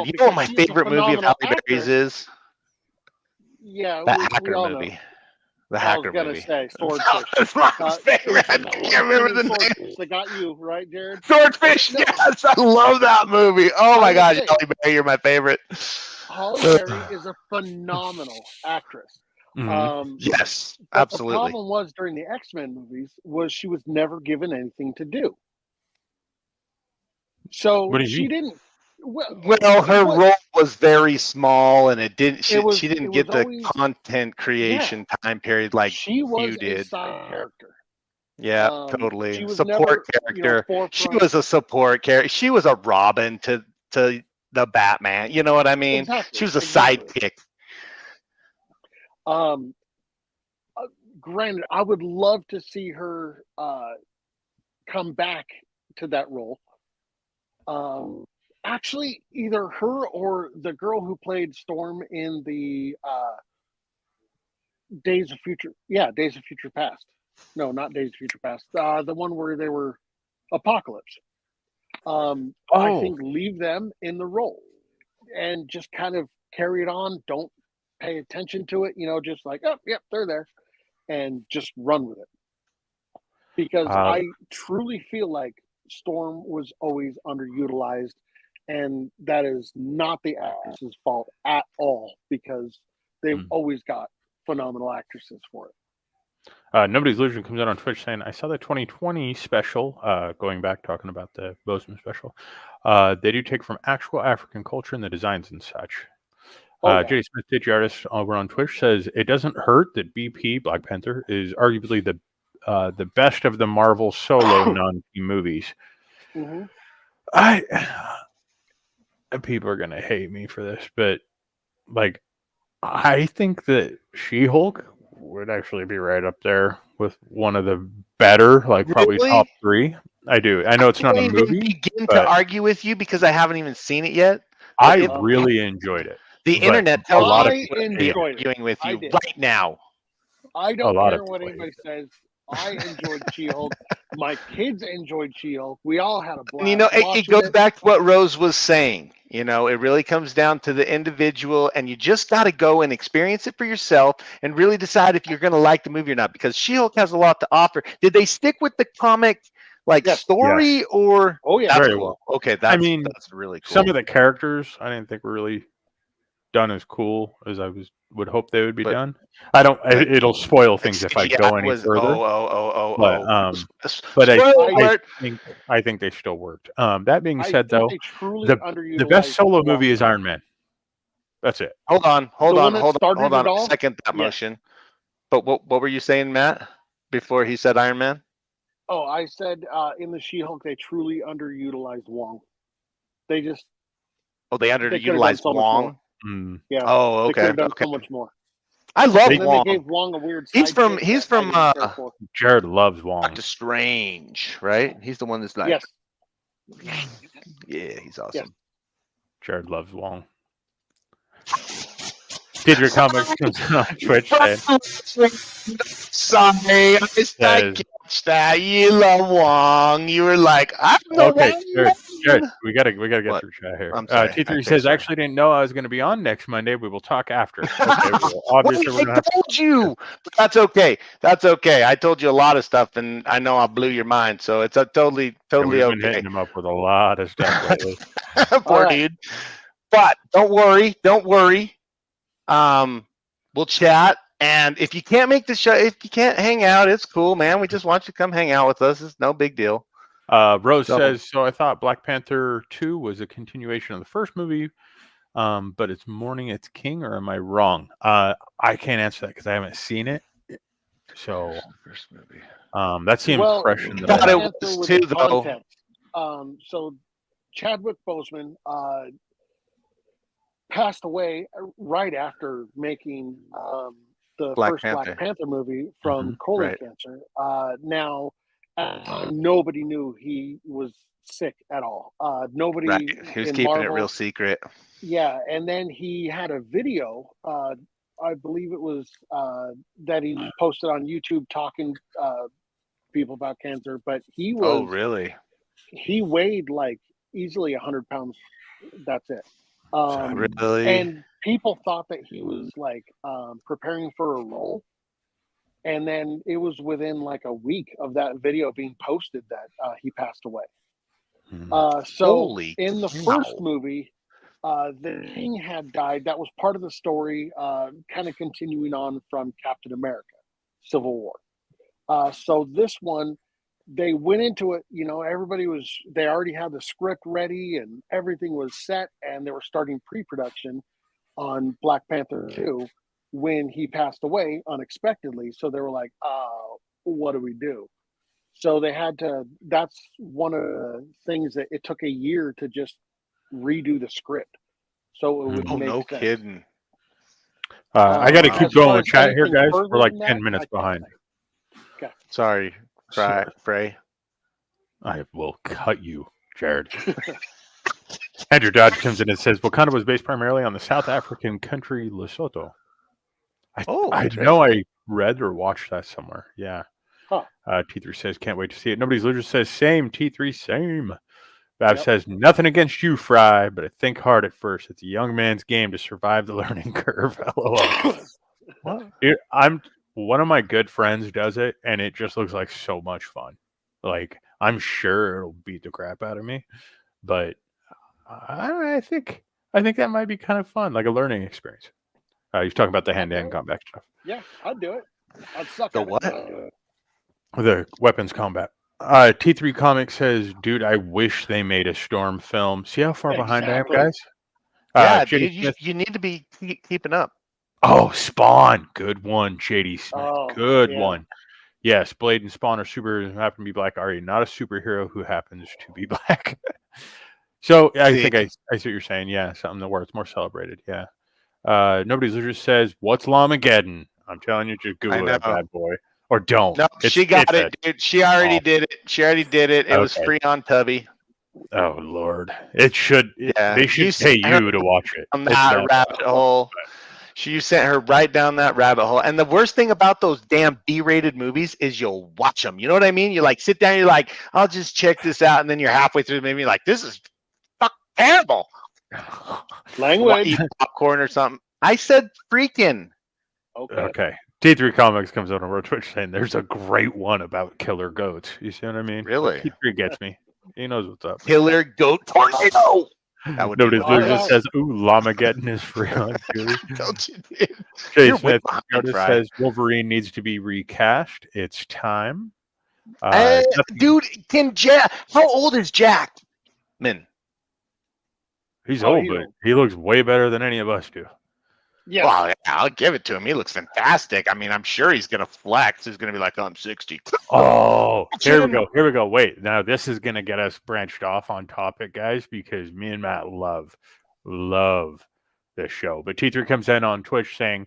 you know what my favorite movie of Halle Berry's is? Yeah, the Hacker movie. Know. The Hacker movie. I was gonna say Swordfish. That's my favorite. I can't remember the name. They got you right, Jared. Swordfish. Yes, I love that movie. Oh my God, Halle Berry, you're my favorite. Halle Berry is a phenomenal actress. Yes, absolutely. The problem was during the X-Men movies was she was never given anything to do. So she didn't. Well, her role was very small, and it didn't. She didn't get the content creation time period like you did. A side character. Yeah, totally. Support character. She was a support character. She was a Robin to the Batman. You know what I mean? Exactly. She was a sidekick. Granted, I would love to see her come back to that role. Actually, either her or the girl who played Storm in the Days of Future Past. No, not Days of Future Past. The one where they were Apocalypse. I think leave them in the role and just kind of carry it on. Don't pay attention to it. Just like, oh, yep, they're there, and just run with it. Because I truly feel like Storm was always underutilized. And that is not the actress's fault at all, because they've always got phenomenal actresses for it. Nobody's Illusion comes out on Twitch saying, I saw the 2020 special, going back talking about the Bozeman special. They do take from actual African culture and the designs and such. J. Smith, Digi Artist over on Twitch says, it doesn't hurt that BP, Black Panther, is arguably the best of the Marvel solo non-team movies. People are gonna hate me for this, but like, I think that She-Hulk would actually be right up there with one of the better, like probably top 3. I do. I know it's not a movie. Begin to argue with you because I haven't even seen it yet. I really enjoyed it. The internet tells a lot of people arguing with you right now. I don't care what anybody says. I enjoyed She-Hulk. My kids enjoyed She-Hulk. We all had a blast. And it goes back to what Rose was saying. It really comes down to the individual, and you just got to go and experience it for yourself and really decide if you're going to like the movie or not, because She-Hulk has a lot to offer. Did they stick with the comic story or? Oh yeah, very well. Okay, that's really cool. Some of the characters I didn't think were really done as cool as I would hope they would be done. It'll spoil things if I go any further. But I think they still worked. That being said, though, the best solo movie is Iron Man. That's it. Hold on. Second that motion. But what were you saying, Matt, before he said Iron Man? Oh, I said in the She-Hulk they truly underutilized Wong. They underutilized Wong. Yeah. Oh, okay. They could have done so much more. I love Wong. They gave Wong a weird. He's from. Jared loves Wong. Doctor Strange, right? He's the one that's like. Yes. Yeah, he's awesome. Yeah. Jared loves Wong. Did your comics comes on Twitch? Sorry, I catch that. You love Wong. You were like, I'm the Jared, we gotta get through chat here. T3 says, I actually didn't know I was going to be on next Monday. We will talk after. Okay, well, obviously I told you, but that's okay. That's okay. I told you a lot of stuff, and I know I blew your mind, so it's a totally we've been hitting him up with a lot of stuff lately. Poor dude. But don't worry. We'll chat. And if you can't make the show, if you can't hang out, it's cool, man. We just want you to come hang out with us. It's no big deal. Rose says, so I thought Black Panther 2 was a continuation of the first movie, but it's Mourning Its King, or am I wrong? I can't answer that because I haven't seen it. So first movie. That's the impression that I had. Too, though. So Chadwick Boseman passed away right after making the Black Panther movie from colon cancer. Now, nobody knew he was sick at all. Nobody. Right. He was keeping it real secret. Yeah, and then he had a video. I believe it was that he posted on YouTube talking people about cancer. But he was. Oh, really? He weighed like easily 100 pounds. That's it. Really? And people thought that he was like preparing for a role. And then it was within like a week of that video being posted that he passed away. So in the first movie, the king had died. That was part of the story, kind of continuing on from Captain America, Civil War. So this one, they went into it, they already had the script ready and everything was set, and they were starting pre-production on Black Panther 2 when he passed away unexpectedly. So they were like, what do we do? So they had to, that's one of the things that it took a year to just redo the script. So it would make sense. Kidding. I got to keep going with chat here, guys. We're like 10 minutes behind. Okay. Sorry. Frey. I will cut you, Jared. Andrew Dodge comes in and says, Wakanda was based primarily on the South African country Lesotho. I know I read or watched that somewhere. Yeah. Huh. T3 says, can't wait to see it. Nobody's Loser says, same. T3, same. Bab says, nothing against you, Fry, but I think hard at first. It's a young man's game to survive the learning curve. LOL. What? Dude, one of my good friends does it, and it just looks like so much fun. Like, I'm sure it'll beat the crap out of me, but I think that might be kind of fun, like a learning experience. He's talking about the hand-to-hand combat stuff. Yeah, I'd do it. I'd suck the at what? The weapons combat. T3 Comics says, dude, I wish they made a Storm film. See how far behind I am, guys? Yeah, dude, you need to be keeping up. Oh, Spawn. Good one, JD Smith. Good one. Yes, Blade and Spawn are super happen to be black. Are you not a superhero who happens to be black? So I think I see what you're saying. Yeah, something where it's more celebrated. Yeah. Nobody's Loser says, what's Lamageddon? I'm telling you, just Google it, bad boy. Or don't. No, she got it, dude. She already did it. It was free on Tubby. Oh, Lord. It should. Yeah, they should pay you to watch it. On that rabbit hole. You sent her right down that rabbit hole. And the worst thing about those damn B-rated movies is you'll watch them. You know what I mean? You like sit down, you're like, I'll just check this out. And then you're halfway through the movie, you're like, this is terrible. Language. Eat popcorn or something. I said freaking. Okay. T3 Comics comes out on our Twitch saying there's a great one about killer goats. You see what I mean? Really? T3 gets me. He knows what's up. Killer goat tornado. Nobody's Loser says, ooh, Lamageddon is free on Tubi. Don't you, dude? Jay Smith says Wolverine needs to be recast. It's time. Dude, how old is Jackman? He's old, but he looks way better than any of us do. Yeah. Well, yeah, I'll give it to him. He looks fantastic. I mean, I'm sure he's going to flex. He's going to be like, I'm 60. Oh, here we go. Wait, now this is going to get us branched off on topic, guys, because me and Matt love this show. But T3 comes in on Twitch saying,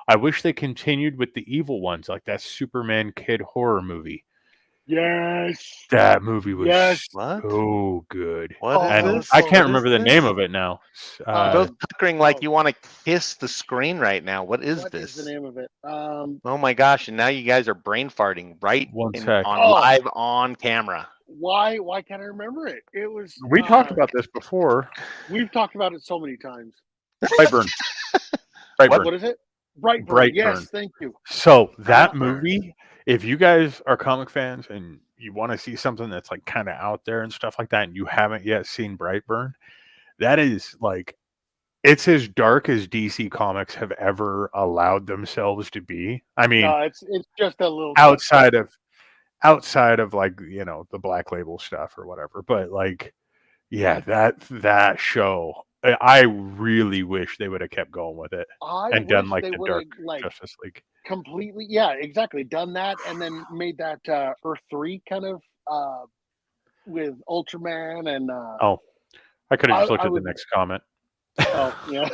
I wish they continued with the evil ones, like that Superman kid horror movie. Yes. That movie was What? so good. What is this? I can't What remember is the this? name of it now. You're both puckering like you want to kiss the screen right now. What is What this? is the name of it? Oh my gosh! And now you guys are brain farting live on camera. Why can't I remember it? It was. We talked about this before. We've talked about it so many times. Brightburn. What is it? Brightburn. Yes, thank you. So that movie, if you guys are comic fans and you want to see something that's like kind of out there and stuff like that, and you haven't yet seen Brightburn, that is like, it's as dark as DC Comics have ever allowed themselves to be. I mean, it's just a little outside of like, you know, the Black Label stuff or whatever, but like, yeah, that show, I really wish they would have kept going with it and done like the Dark Justice League. Completely, yeah, exactly. Done that and then made that Earth 3 kind of with Ultraman and I could have just looked at the next comment. Oh yeah.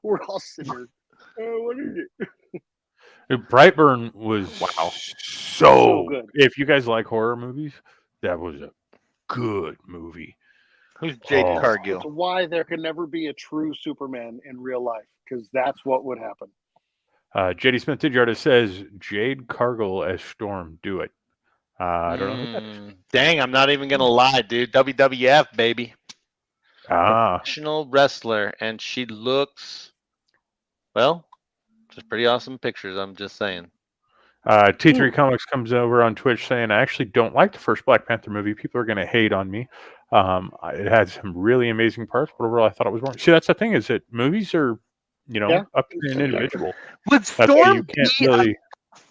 We're all sitting here. What is it? Brightburn was so good. If you guys like horror movies, that was a good movie. Who's Jade Cargill? That's why there can never be a true Superman in real life, because that's what would happen. JD Smith Digiartist says Jade Cargill as Storm. Do it. I don't know who that is. Dang, I'm not even gonna lie, dude. WWF baby. Professional wrestler, and she looks, well, just pretty awesome pictures. I'm just saying. T3 Comics comes over on Twitch saying, I actually don't like the first Black Panther movie. People are going to hate on me. It had some really amazing parts, but overall I thought it was wrong. See, that's the thing, is that movies are, you know, up to an individual. Would Storm be a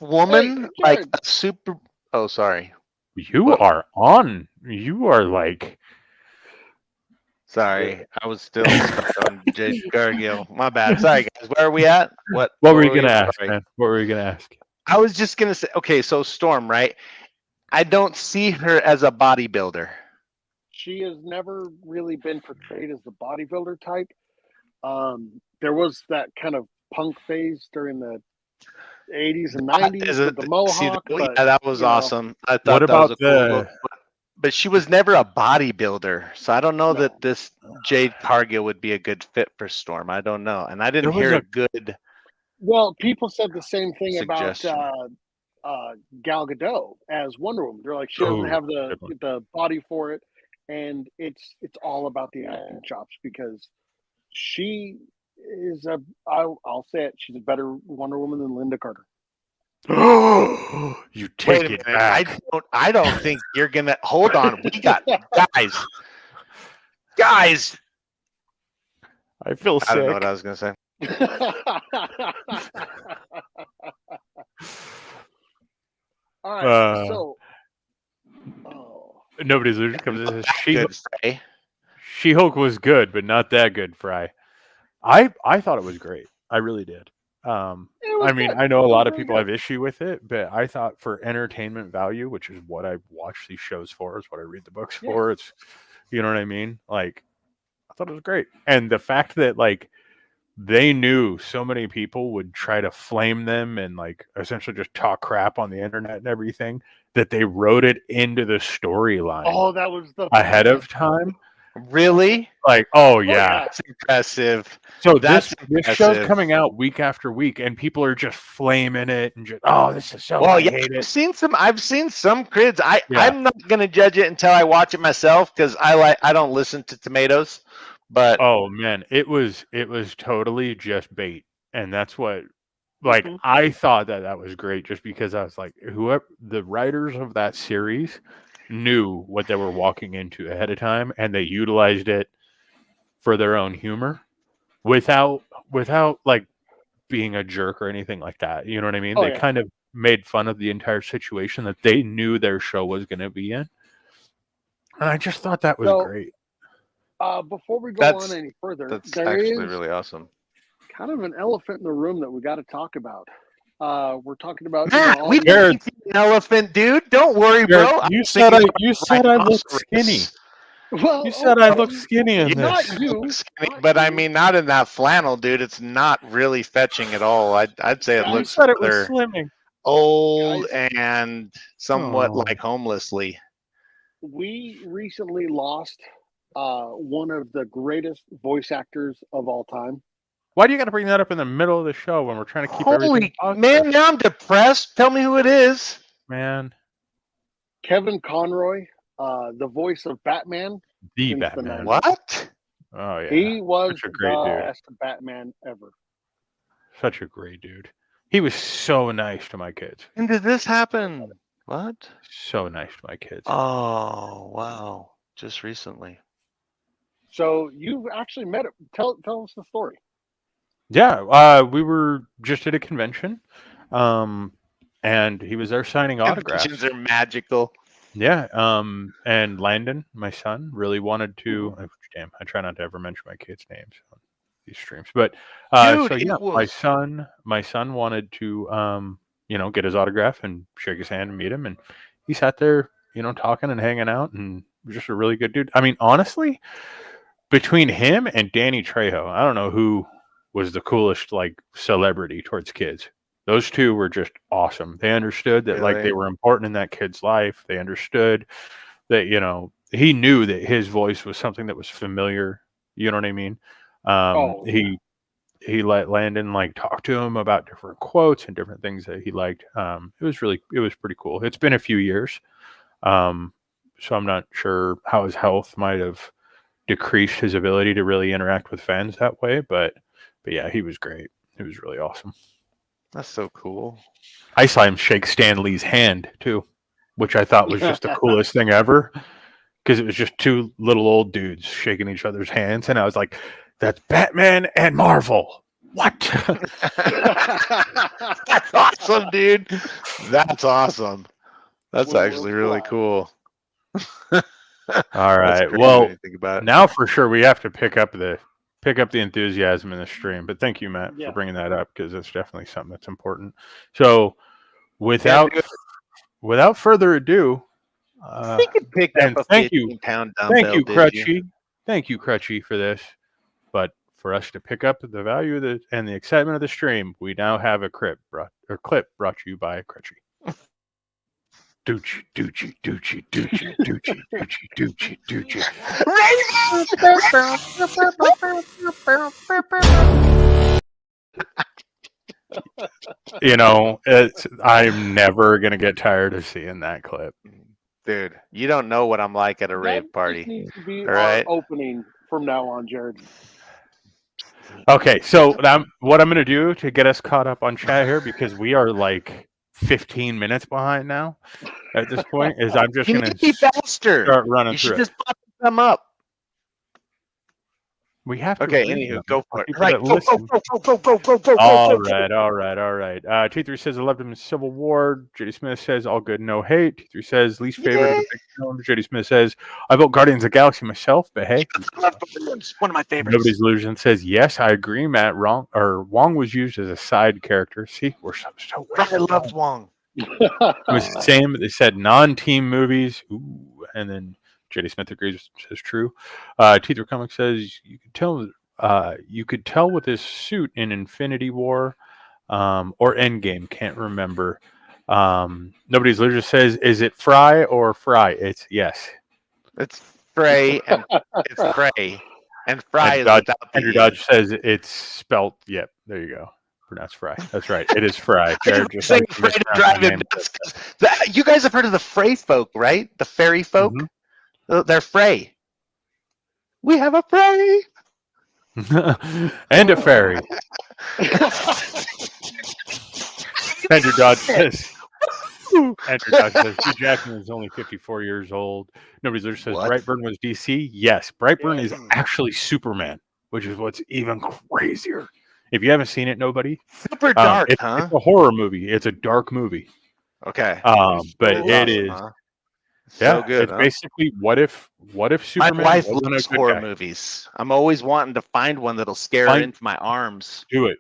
woman like a super... Oh, sorry. You are like... Sorry, I was still stuck on Jade Cargill. My bad. Sorry, guys. Where are we at? What were you going to ask, man? What were you going to ask? I was just going to say, okay, so Storm, right? I don't see her as a bodybuilder. She has never really been portrayed as the bodybuilder type. There was that kind of punk phase during the 80s and 90s with the mohawk. That was awesome. I thought that was a cool look. But she was never a bodybuilder, so I don't know that this Jade Cargill would be a good fit for Storm. I don't know, and I didn't hear a good. Well, people said the same thing about Gal Gadot as Wonder Woman. They're like, she doesn't have the body for it, and it's all about the acting chops, because she is I'll say it, she's a better Wonder Woman than Linda Carter. You take it back. I don't think you're gonna hold on. We got guys. I feel sick. I don't know what I was gonna say. All right, nobody's comes. She-Hulk was good, but not that good, Fry. I thought it was great. I really did. I mean, I know a lot of people have issue with it, but I thought for entertainment value, which is what I watch these shows for, is what I read the books for. It's, you know what I mean? Like, I thought it was great. And the fact that, like, they knew so many people would try to flame them and, like, essentially just talk crap on the internet and everything, that they wrote it into the storyline. Oh, that was ahead of time. Really? Like, oh yeah, that's impressive. So this show's coming out week after week, and people are just flaming it and just, oh, this is so. Well, yeah, I've seen some critics. I'm not gonna judge it until I watch it myself, because I don't listen to tomatoes. But oh man, it was totally just bait, and that's what. Like, I thought that was great, just because I was like, whoever the writers of that series knew what they were walking into ahead of time, and they utilized it for their own humor without like being a jerk or anything like that. You know what I mean? They kind of made fun of the entire situation that they knew their show was going to be in. And I just thought that was great. Before we go on any further, that's actually really awesome. Kind of an elephant in the room that we got to talk about. We're talking about we didn't see an elephant, dude. Don't worry, bro. You said I look skinny. Well, you said I look skinny in this. Not you, skinny, but I mean, not in that flannel, dude. It's not really fetching at all. I'd say it looks. You said it was slimming. old and somewhat like homelessly. We recently lost one of the greatest voice actors of all time. Why do you got to bring that up in the middle of the show when we're trying to keep everything positive? Man, now I'm depressed. Tell me who it is. Man. Kevin Conroy, the voice of Batman. The Batman. What? Oh, yeah. He was such a great the dude. best Batman ever. Such a great dude. He was so nice to my kids. And did this happen? What? So nice to my kids. Oh, wow. Just recently. So you actually met him. Tell us the story. Yeah, we were just at a convention, and he was there signing autographs. Conventions are magical. Yeah, and Landon, my son, really wanted to. Damn, I try not to ever mention my kids' names on these streams, but Dude, so yeah, my son wanted to, get his autograph and shake his hand and meet him, and he sat there, talking and hanging out, and just a really good dude. I mean, honestly, between him and Danny Trejo, I don't know who was the coolest celebrity towards kids. Those two were just awesome. They understood that they were important in that kid's life. They understood that, he knew that his voice was something that was familiar. You know what I mean? He let Landon talk to him about different quotes and different things that he liked. It was pretty cool. It's been a few years. So I'm not sure how his health might have decreased his ability to really interact with fans that way, but yeah, he was great. He was really awesome. That's so cool. I saw him shake Stan Lee's hand too, which I thought was just the coolest thing ever, because it was just two little old dudes shaking each other's hands, and I was like, that's Batman and Marvel. What? That's awesome, dude. That's awesome. That's actually really cool. All right. Well, now for sure we have to pick up the enthusiasm in the stream. But thank you, Matt, for bringing that up, because it's definitely something that's important. So, without further ado, we could pick up a 15-pound dumbbell. Thank you, Crutchy, for this. But for us to pick up the value of the excitement of the stream, we now have a clip brought to you by Crutchy. Doochie, doochie, doochie, doochie, doochie, doochie, doochie, doochie. I'm never gonna get tired of seeing that clip. Dude, you don't know what I'm like at a rave party. Needs to be our opening from now on, Jared. Okay, so what I'm gonna do to get us caught up on chat here, because we are 15 minutes behind now at this point, is I'm just going to be faster. Start running you through should just pop them up. We have to. Okay, anywho, go for it. Right, go. All right. T3 says, I loved him in Civil War. JD Smith says, all good, no hate. T3 says, least favorite of the big films. JD Smith says, I vote Guardians of the Galaxy myself, but hey. One of my favorites. Nobody's Illusion says, yes, I agree, Matt. Wong was used as a side character. See, we're so I loved Wong. It was the same. They said non-team movies. Ooh, and then JD Smith agrees, says true. T3 Comics says you could tell with his suit in Infinity War or Endgame. Can't remember. Nobody's Illusion says, is it Fry or Fry? It's yes. It's Frey and it's Frey. And Fry is without the Andrew Dodge says it's spelt. Yep, there you go. Pronounced Fry. That's right. It is Fry. Just saying Frey to drive him nuts. You guys have heard of the Frey folk, right? The fairy folk. Mm-hmm. They're Frey. We have a Frey. And a fairy. Andrew Dodge says. Hugh Jackman is only 54 years old. Nobody's there says Brightburn was DC. Yes, Brightburn is actually Superman, which is what's even crazier. If you haven't seen it, nobody. Super dark, it's a horror movie. It's a dark movie. Okay. But it is. So good. It's basically what if Superman? My wife loves horror movies. I'm always wanting to find one that'll scare her into my arms. Do it.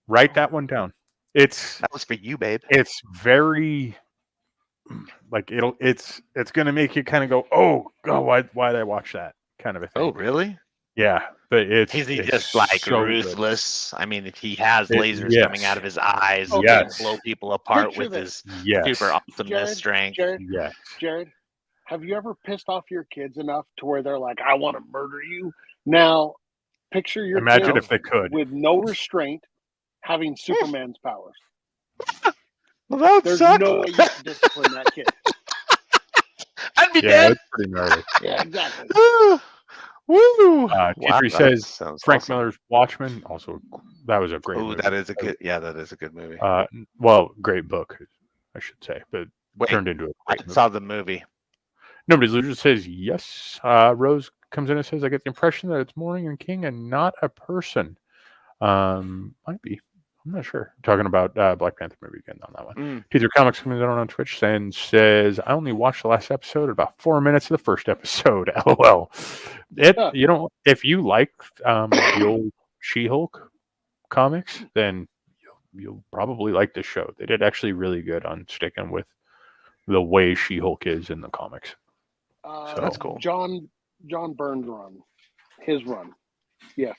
Write that one down. That was for you, babe. It's very it's gonna make you kind of go, oh god, why did I watch that kind of a thing? Oh really? Yeah, but it's just like so ruthless. Good. I mean, he has lasers coming out of his eyes. He can blow people apart with his super awesomeness strength. Jared, have you ever pissed off your kids enough to where they're like, "I want to murder you"? Now, picture your imagine if they could with no restraint having Superman's powers. Well, there's no way you can discipline that kid. I'd be dead. It's pretty gnarly. Yeah, exactly. Woo! T3 says Frank Miller's Watchmen. Also, that was a great movie. That is a good. Yeah, that is a good movie. Well, great book, I should say, but turned into a great movie. Saw the movie. Nobody's Loser says yes. Rose comes in and says, I get the impression that it's Morning and King and not a person. Might be. I'm not sure. I'm talking about Black Panther movie again on that one. Teaser Comics coming in on Twitch says, I only watched the last episode, about 4 minutes of the first episode. LOL. If you like the old She-Hulk comics, then you'll probably like this show. They did actually really good on sticking with the way She-Hulk is in the comics. So that's cool. John Byrne's run. His run. Yes.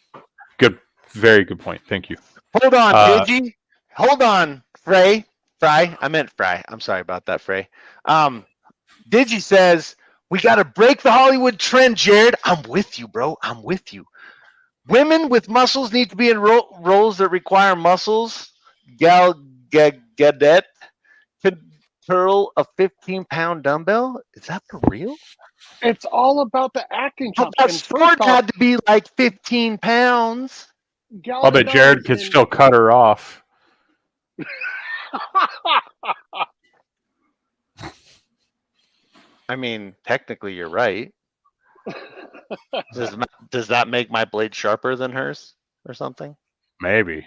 Good. Very good point. Thank you. Hold on, Digi. Hold on, Fry. I meant Fry. I'm sorry about that, Frey. Digi says, we got to break the Hollywood trend, Jared. I'm with you, bro. I'm with you. Women with muscles need to be in roles that require muscles. Gal Gadot could curl a 15-pound dumbbell. Is that for real? It's all about the acting. But sport had to be like 15 pounds. I'll bet Jared could still cut her off. I mean, technically, you're right. Does that make my blade sharper than hers or something? Maybe.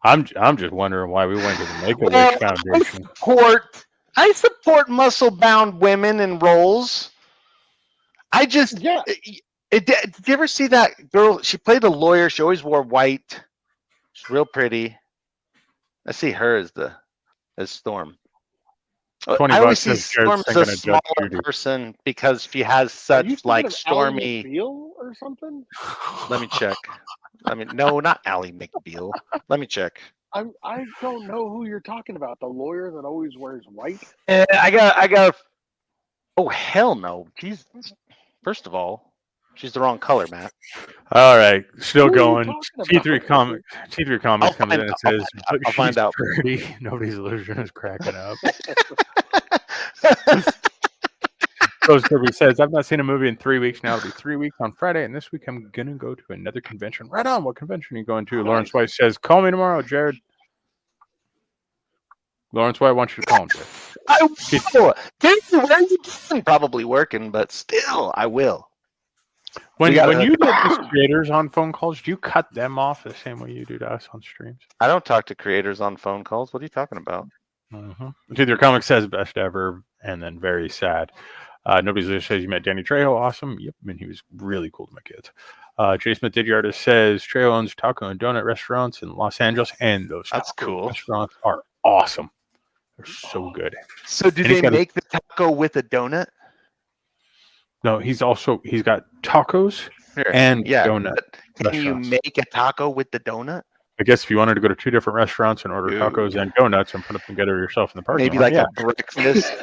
I'm just wondering why we went to the Make-A-Wish Foundation. I support muscle-bound women in roles. Did you ever see that girl? She played a lawyer. She always wore white. She's real pretty. I see her as Storm. I always see Storm as a smaller person because she has such like stormy. McBeal or something? Let me check. No, not Ally McBeal. Let me check. I don't know who you're talking about. The lawyer that always wears white. I got. Oh hell no! First of all. She's the wrong color, Matt. All right, still going. T3 Comics comes in and says, I'll find out. Pretty. Nobody's illusion is cracking up. Rose Kirby says, I've not seen a movie in 3 weeks now. It'll be 3 weeks on Friday, and this week I'm going to go to another convention. Right on. What convention are you going to? Lawrence White says, call me tomorrow, Jared. Lawrence White wants you to call him. I will. Where are you doing? Probably working, but still, I will. When you do these creators on phone calls, do you cut them off the same way you do to us on streams? I don't talk to creators on phone calls. What are you talking about? Your comic says best ever, and then very sad. Nobody's there says you met Danny Trejo. Awesome. Yep, I mean, he was really cool to my kids. Jay Smith Didyartis says Trejo owns taco and donut restaurants in Los Angeles, and those cool restaurants are awesome. They're so good. So do they make the taco with a donut? No, he's got tacos and donut. Can you make a taco with the donut? I guess if you wanted to go to two different restaurants and order tacos and donuts and put them together yourself in the parking lot. Maybe like a breakfast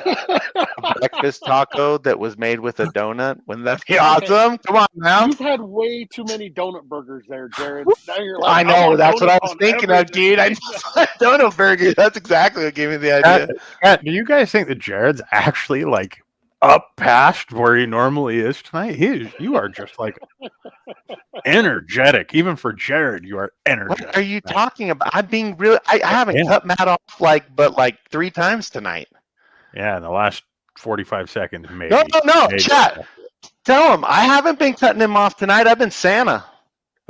taco that was made with a donut. Wouldn't that be awesome? Come on now. You've had way too many donut burgers there, Jared. Now you're like, I know. That's what I was thinking of, dude. I donut burger. That's exactly what gave me the idea. Do you guys think that Jared's actually like up past where he normally is tonight? You are just like energetic. Even for Jared, you are energetic. What are you talking about? I'm being real. I haven't cut Matt off like 3 times tonight. Yeah, in the last 45 seconds, maybe. No, chat. Tell him I haven't been cutting him off tonight. I've been Santa.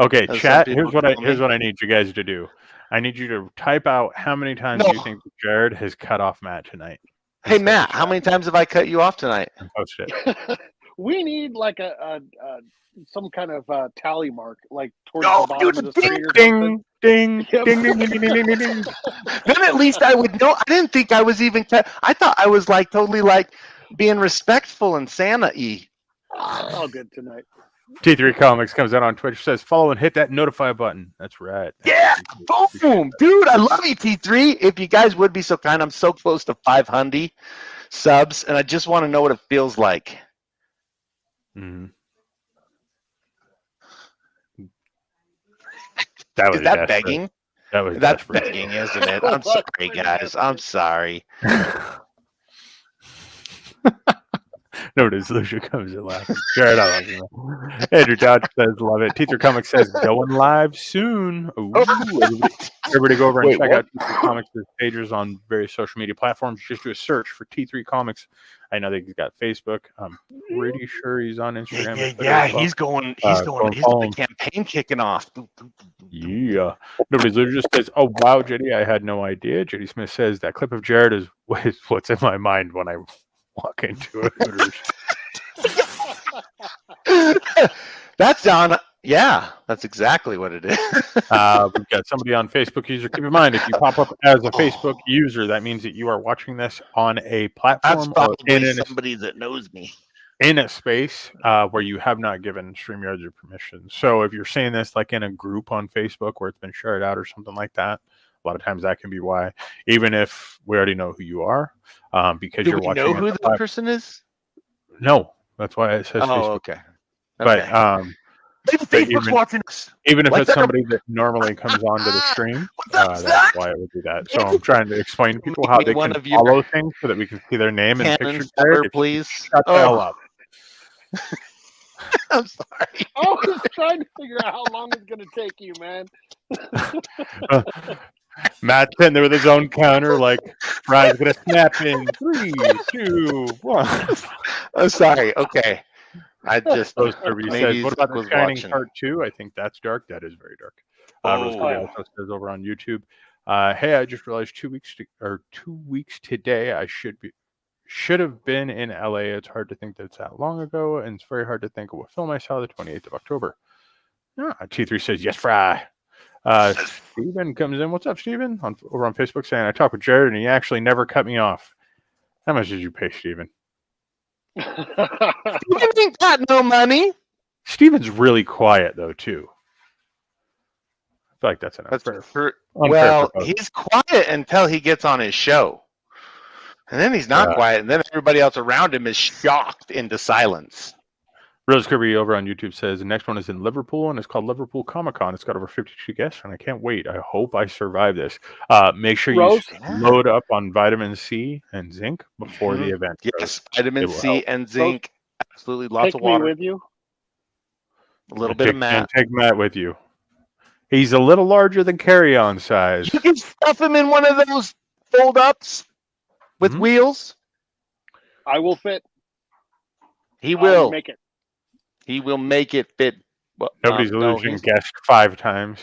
Okay, chat. Here's what I need you guys to do. I need you to type out how many times you think Jared has cut off Matt tonight. Hey Matt, how many times have I cut you off tonight? Post it. We need like a some kind of tally mark, like towards the bottom of the screen. Ding, ding, ding, ding, ding, ding, ding, ding, ding. Then at least I would know. I didn't think I was even. I thought I was like totally like being respectful and Santa-y. All good tonight. T3 Comics comes out on Twitch, says follow and hit that notify button. That's right. Yeah, boom, dude. I love you, T3. If you guys would be so kind, I'm so close to 500 subs, and I just want to know what it feels like. Mm-hmm. Is that begging? That's desperate. Begging, isn't it? I'm sorry, guys. I'm sorry. Nobody's Lucia comes in laughing. Jared, I love you. Andrew Dodge says, love it. Teacher Comics says, going live soon. Ooh, everybody go over and check out T3 Comics' pages on various social media platforms. Just do a search for T3 Comics. I know that he's got Facebook. I'm pretty sure he's on Instagram. Yeah, he's going. He's got the campaign kicking off. Yeah. Nobody's Lucia just says, oh, wow, JD, I had no idea. JD Smith says, that clip of Jared is what's in my mind when I walk into it. That's down. Yeah, that's exactly what it is. We've got somebody on Facebook user. Keep in mind, if you pop up as a Facebook user, that means that you are watching this on a platform or in somebody that knows me. In a space where you have not given StreamYard your permission. So if you're seeing this like in a group on Facebook where it's been shared out or something like that, a lot of times that can be why. Even if we already know who you are, because you're watching. Do we know who the person is? No, that's why it says Facebook. Okay. But Facebook's watching us. Even if it's somebody that normally comes onto the stream, that's why it would do that. So I'm trying to explain to people how they can follow things so that we can see their name and picture. Please shut the hell up. I'm sorry. I was trying to figure out how long it's going to take you, man. Matt's in there with his own counter, like Brian's going to snap in 3, 2, 1. I'm sorry. Okay. I just says, what about the Shining Part 2? I think that's dark. That is very dark. Also says over on YouTube, hey, I just realized 2 weeks today I should have been in LA. It's hard to think that it's that long ago, and it's very hard to think of what film I saw the 28th of October. T3 says, yes, Fry. Steven comes in. What's up, Steven? Over on Facebook saying, I talked with Jared, and he actually never cut me off. How much did you pay, Steven? Steven ain't got no money. Steven's really quiet, though, too. I feel like that's an unfair. He's quiet until he gets on his show. And then he's not quiet, and then everybody else around him is shocked into silence. Rose Kirby over on YouTube says, the next one is in Liverpool, and it's called Liverpool Comic Con. It's got over 52 guests, and I can't wait. I hope I survive this. Make sure you load up on vitamin C and zinc before the event. Yes, vitamin C and zinc. Absolutely, lots of water. Take me with you. A little bit of Matt. Take Matt with you. He's a little larger than carry-on size. You can stuff him in one of those fold-ups with wheels. I will fit. He will make it. He will make it fit. Well, nobody's losing guest 5 times.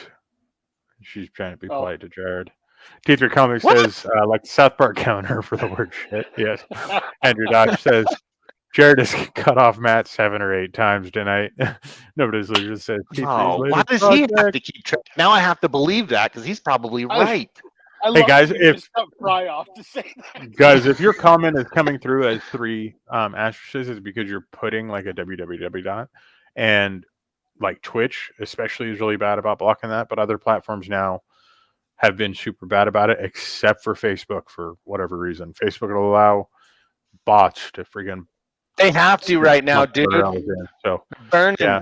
She's trying to be polite to Jared. T3 Comics says, like the South Park counter for the word shit. Yes. Andrew Dodge says, Jared has cut off Matt 7 or 8 times tonight. Nobody's losing says, why does he have to keep track? Now I have to believe that because he's probably right. Hey guys, if if your comment is coming through as 3 asterisks, it's because you're putting like a www dot, and like Twitch especially is really bad about blocking that, but other platforms now have been super bad about it, except for Facebook for whatever reason. Facebook will allow bots to friggin' they have to right now, dude. So burn yeah.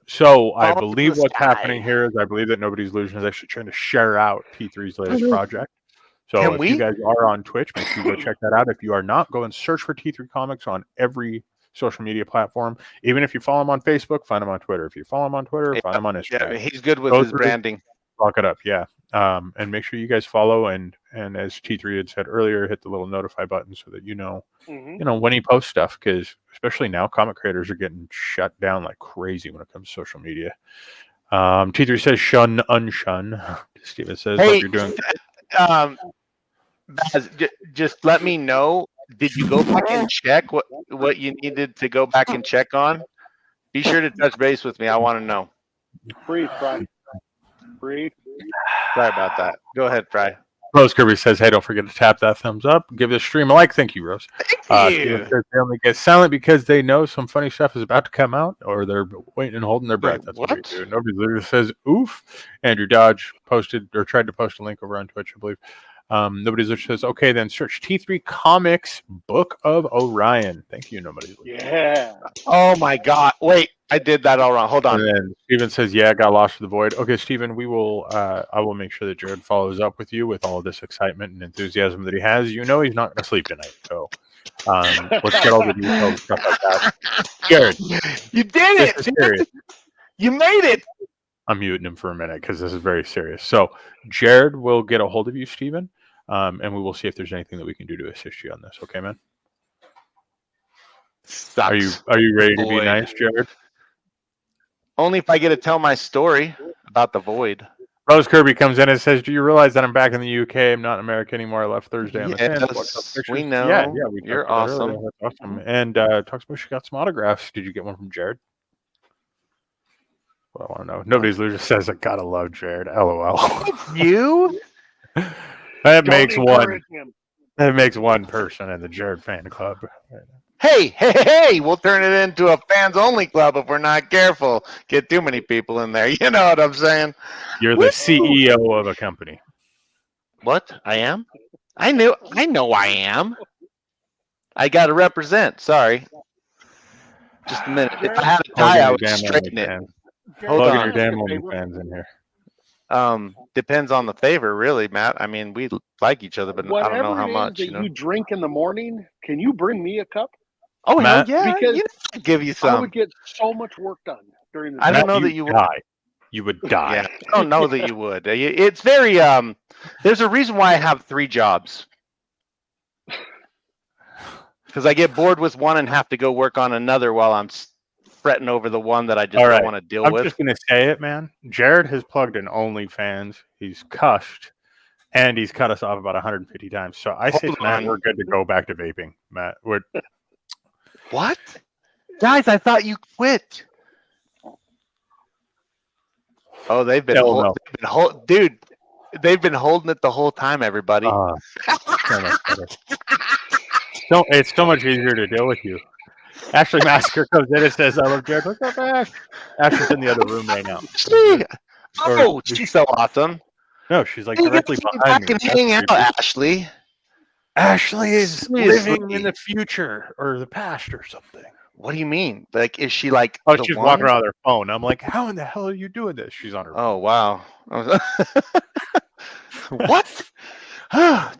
So I believe what's happening here is I believe that Nobody's Illusion is actually trying to share out P3's latest project. So if you guys are on Twitch, make sure you go check that out. If you are not, go and search for T3 Comics on every social media platform. Even if you follow him on Facebook, find him on Twitter. If you follow him on Twitter, find him on Instagram. Yeah, he's good with his branding. Lock it up, yeah. And make sure you guys follow and as T3 had said earlier, hit the little notify button so that you know when he posts stuff, because especially now comic creators are getting shut down like crazy when it comes to social media. T3 says shun unshun. Steven says what you're doing. Just let me know. Did you go back and check what you needed to go back and check on? Be sure to touch base with me. I want to know. Breathe, Fry. Breathe. Sorry about that. Go ahead, Fry. Rose Kirby says, "Hey, don't forget to tap that thumbs up. Give this stream a like." Thank you, Rose. Thank you. Says they only get silent because they know some funny stuff is about to come out, or they're waiting and holding their breath. That's what we do. Nobody literally says, "Oof." Andrew Dodge posted or tried to post a link over on Twitch, I believe. Nobody's Literally says, "Okay, then search T3 Comics Book of Orion." Thank you, Nobody's Literally. Yeah. Oh my God! Wait, I did that all wrong. Hold on. And then Steven says, "Yeah, got lost for the void." Okay, Steven, we will. I will make sure that Jared follows up with you with all of this excitement and enthusiasm that he has. You know, he's not going to sleep tonight, so let's get all the details and stuff like that. Jared, you did it. Serious. You made it. I'm muting him for a minute because this is very serious. So Jared will get a hold of you, Steven, and we will see if there's anything that we can do to assist you on this. Okay, man? Are you ready to be nice, Jared? Only if I get to tell my story about the void. Rose Kirby comes in and says, "Do you realize that I'm back in the UK? I'm not in America anymore. I left Thursday on the 10th. We know. Yeah, you're awesome. That's awesome." And talks about she got some autographs. Did you get one from Jared? Well, I want to know. Nobody's loser says, "I gotta love Jared." LOL. You? That makes one. That makes one person in the Jared fan club. Hey, we'll turn it into a fans-only club if we're not careful. Get too many people in there. You know what I'm saying? You're the CEO of a company. What? I am? I know I am. I got to represent. Sorry. Just a minute. If I had a tie, I would straighten it. Hold on. Your damn OnlyFans in here. Depends on the favor, really, Matt. I mean, we like each other, but I don't know how much. You drink in the morning, can you bring me a cup? Oh, Matt, hell yeah! Because I'd give you some. I would get so much work done during the. I don't know that you would die. You would die. Yeah, I don't know that you would. It's very. There's a reason why I have 3 jobs. Because I get bored with one and have to go work on another while I'm fretting over the one that I just don't want to deal with. I'm just gonna say it, man. Jared has plugged in OnlyFans. He's cussed, and he's cut us off about 150 times. So I say tonight we're good to go back to vaping, Matt. What? Guys, I thought you quit. Oh, they've been dude. They've been holding it the whole time, everybody. It's so much easier to deal with you. Ashley Massacre comes in and says, "I love Jared." What's up, Ash? Ash is in the other room right now. She's so awesome. No, she's like directly behind me. Hang out, Ashley. Ashley is living in the future or the past or something. What do you mean? Like, is she like? Oh, she's walking around with her phone. I'm like, how in the hell are you doing this? She's on her phone. Oh, wow. What?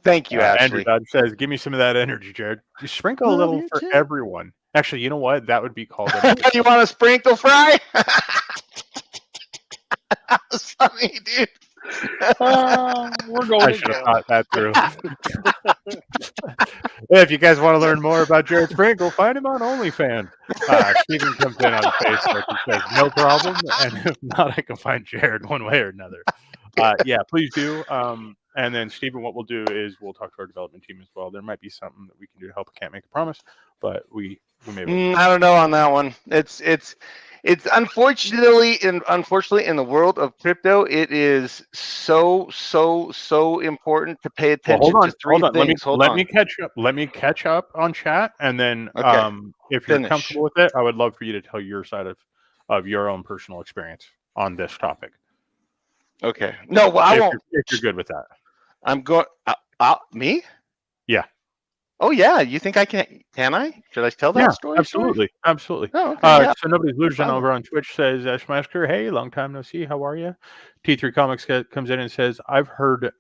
Thank you, Ashley. Andrew Dodge says, "Give me some of that energy, Jared. You sprinkle a little for everyone." Actually, you know what? That would be called. You want a sprinkle fry? That was funny, dude. We're going. I should have thought that through. If you guys want to learn more about Jared Sprinkle, find him on OnlyFans. Steven comes in on Facebook and says, "No problem." And if not, I can find Jared one way or another. Yeah, please do. And then, Steven, what we'll do is we'll talk to our development team as well. There might be something that we can do to help. I can't make a promise, but we may. I don't know on that one. It's unfortunately in the world of crypto, it is so important to pay attention to 3 things. Let me catch up on chat, and then if you're comfortable with it, I would love for you to tell your side of your own personal experience on this topic. Okay. No, well, I won't. If you're good with that, I'm going. Me? Yeah. Oh yeah, you think I can? Can I? Should I tell that story? Absolutely. Oh, okay, So Nobody's Losing over on Twitch says, "Ash Masker, hey, long time no see. How are you?" T3 Comics comes in and says, "I've heard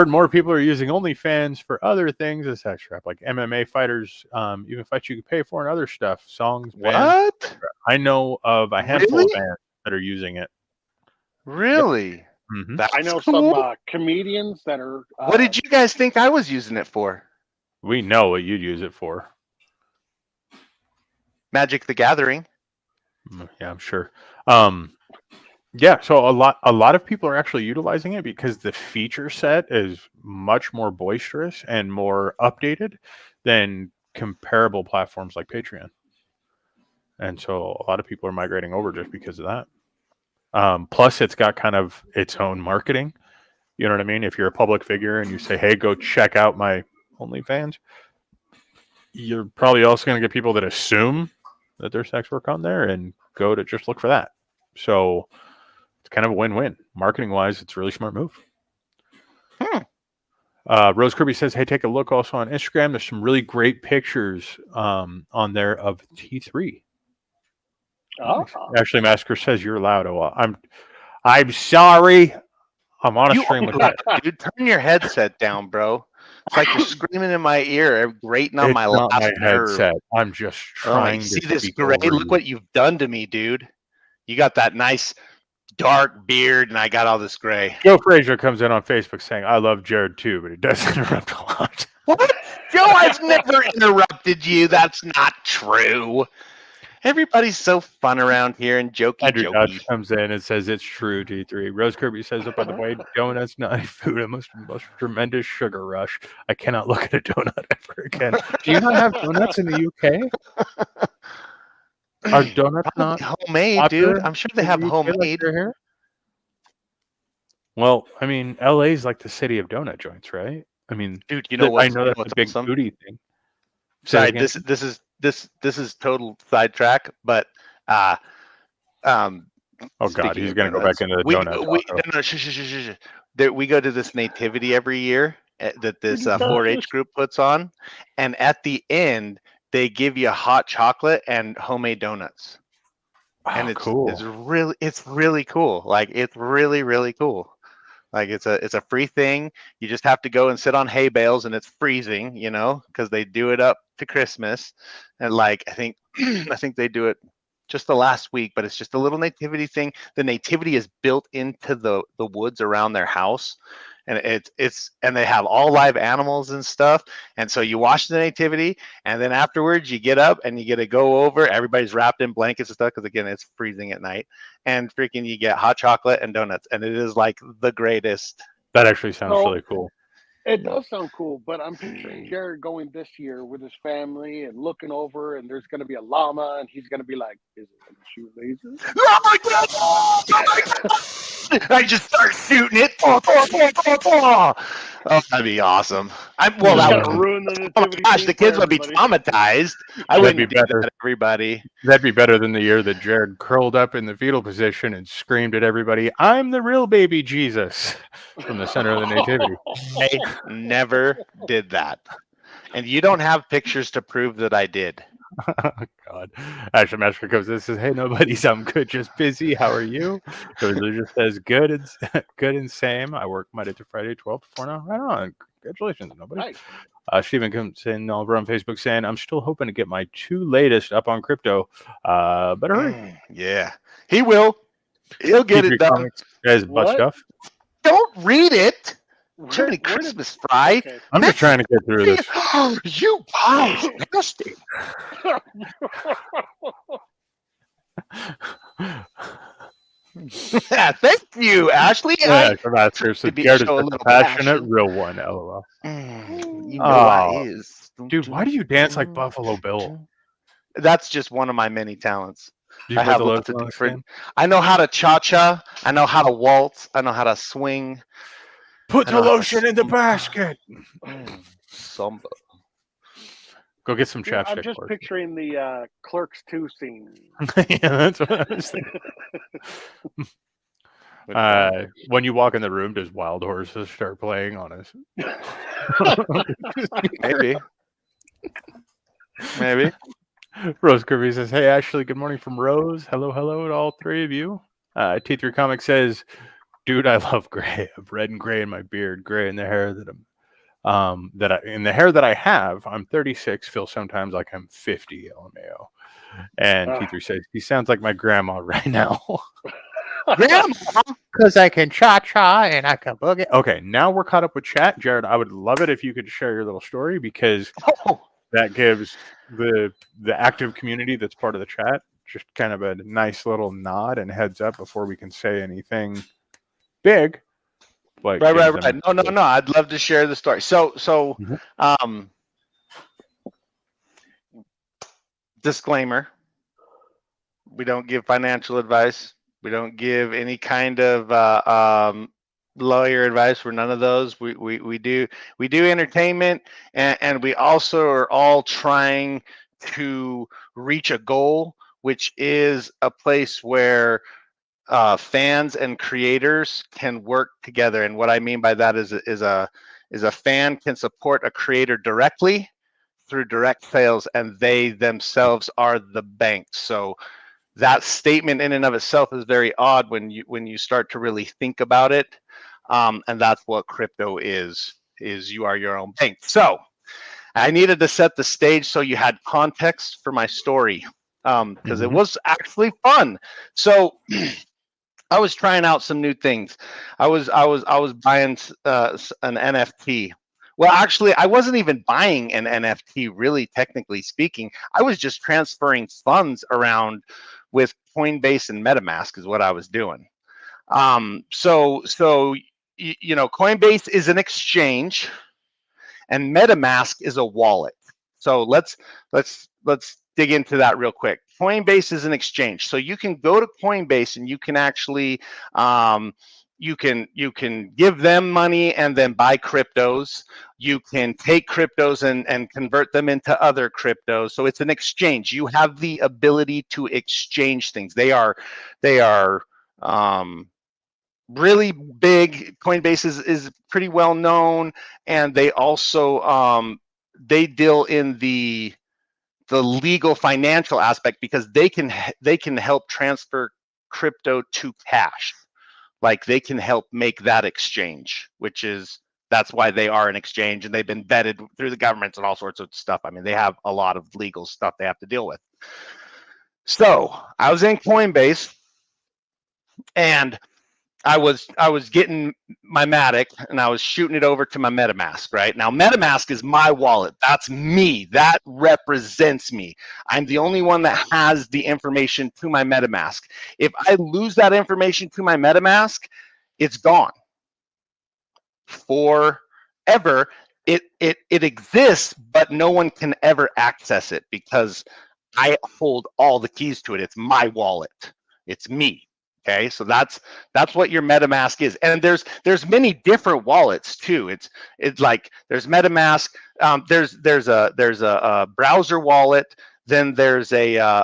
more people are using OnlyFans for other things as sex trap, like MMA fighters, even fights you could pay for and other stuff, songs, bands. What? I know of a handful of bands that are using it." Really? Yep. Mm-hmm. I know some comedians that are. What did you guys think I was using it for? We know what you'd use it for. Magic the Gathering. Yeah, I'm sure. Yeah, so a lot of people are actually utilizing it because the feature set is much more boisterous and more updated than comparable platforms like Patreon. And so a lot of people are migrating over just because of that. Plus, it's got kind of its own marketing. You know what I mean? If you're a public figure and you say, hey, go check out my OnlyFans, you're probably also going to get people that assume that there's sex work on there and go to just look for that. So it's kind of a win-win. Marketing-wise, it's a really smart move. Rose Kirby says, hey, take a look also on Instagram. There's some really great pictures on there of T3. Oh. Ashley Masker says you're loud. I'm sorry. I'm on a stream with that. Dude, turn your headset down, bro. It's like you're screaming in my ear, grating on my last nerve. Headset. I'm just trying to see this gray. Look what you've done to me, dude. You got that nice dark beard, and I got all this gray. Joe Frazier comes in on Facebook saying, I love Jared too, but he does interrupt a lot. What? Joe, I've never interrupted you. That's not true. Everybody's so fun around here and jokey. Andrew Dodge comes in and says it's true, T3. Rose Kirby says, oh, by the way, donuts not a food. A most tremendous sugar rush. I cannot look at a donut ever again. Do you not have donuts in the UK? Are donuts not homemade, dude? I'm sure they have homemade. Here? Well, I mean, LA is like the city of donut joints, right? I mean, dude, you know what? I know that's a big foodie thing. Sorry, this is total sidetrack, but oh god, he's gonna go back into the donut. We go to this nativity every year that this 4-H group puts on, and at the end they give you hot chocolate and homemade donuts. And it's cool. It's really cool. Like it's really cool. Like it's a free thing. You just have to go and sit on hay bales, and it's freezing, you know, because they do it up to Christmas. And like I think they do it just the last week, but it's just a little nativity thing. The nativity is built into the woods around their house, and and they have all live animals and stuff. And so you watch the nativity, and then afterwards you get up and you get to go over. Everybody's wrapped in blankets and stuff because again it's freezing at night. And freaking you get hot chocolate and donuts, and it is like the greatest. That actually sounds really cool. It does sound cool, but I'm picturing Jared going this year with his family and looking over, and there's going to be a llama, and he's going to be like, "Is it going to shoot lasers?" Oh my god! Oh my god! I just start shooting it. Oh, that'd be awesome. That would ruin the nativity. Oh my gosh, the kids would be traumatized. I wouldn't be better than everybody. That'd be better than the year that Jared curled up in the fetal position and screamed at everybody, "I'm the real baby Jesus," from the center of the nativity. I never did that, and you don't have pictures to prove that I did. God, Ashley Master comes in and says, "Hey, nobody's. I'm good, just busy. How are you?" So just says, "Good and same. I work Monday to Friday, 12 to 4 now. Right on. Congratulations, nobody." Nice. Stephen comes in over on Facebook saying, "I'm still hoping to get my 2 latest up on crypto. Better hurry." Yeah, he will. He'll get it done. As butt stuff. Don't read it. Jiminy Christmas fry. Okay. I'm just trying to get through this. You pies, nasty. Thank you, Ashley. Yeah, that's Jared is a passionate, real one. LOL. You know I is. Dude, why do you dance like Buffalo Bill? That's just one of my many talents. I have lots of different. I know how to cha-cha. I know how to waltz. I know how to swing. Put the lotion in the basket. Samba. Go get some chapstick. I'm just picturing the Clerks 2 scene. Yeah, that's what I was thinking. When you walk in the room, does Wild Horses start playing on us? Maybe. Rose Kirby says, "Hey, Ashley, good morning from Rose. Hello to all 3 of you." T3 Comic says, "Dude, I love gray. I have red and gray in my beard, gray in the hair in the hair that I have. I'm 36, feel sometimes like I'm 50, LMAO." And T3 says, "He sounds like my grandma right now." Grandma? Because I can cha-cha and I can boogie. Okay, now we're caught up with chat. Jared, I would love it if you could share your little story, because that gives the active community that's part of the chat just kind of a nice little nod and heads up before we can say anything big. Like right. No. I'd love to share the story. So, disclaimer: we don't give financial advice. We don't give any kind of lawyer advice. We're none of those. We do entertainment, and we also are all trying to reach a goal, which is a place where fans and creators can work together. And what I mean by that is a fan can support a creator directly through direct sales, and they themselves are the bank. So that statement in and of itself is very odd when you start to really think about it. And that's what crypto is you are your own bank. So I needed to set the stage so you had context for my story, because it was actually fun. So I was trying out some new things. I was buying an NFT. Well, actually, I wasn't even buying an NFT, really, technically speaking. I was just transferring funds around with Coinbase and MetaMask is what I was doing. So Coinbase is an exchange, and MetaMask is a wallet. So let's dig into that real quick. Coinbase is an exchange, so you can go to Coinbase and you can actually you can give them money and then buy cryptos. You can take cryptos and convert them into other cryptos. So it's an exchange. You have the ability to exchange things. They are really big. Coinbase is pretty well known, and they also they deal in the legal financial aspect because they can help transfer crypto to cash. Like they can help make that exchange, that's why they are an exchange, and they've been vetted through the governments and all sorts of stuff. I mean, they have a lot of legal stuff they have to deal with. So I was in Coinbase, and I was getting my Matic and I was shooting it over to my MetaMask, right? Now, MetaMask is my wallet. That's me. That represents me. I'm the only one that has the information to my MetaMask. If I lose that information to my MetaMask, it's gone forever. It exists, but no one can ever access it because I hold all the keys to it. It's my wallet. It's me. Okay, so that's what your MetaMask is, and there's many different wallets too. It's like there's MetaMask, there's a browser wallet, then there's Brave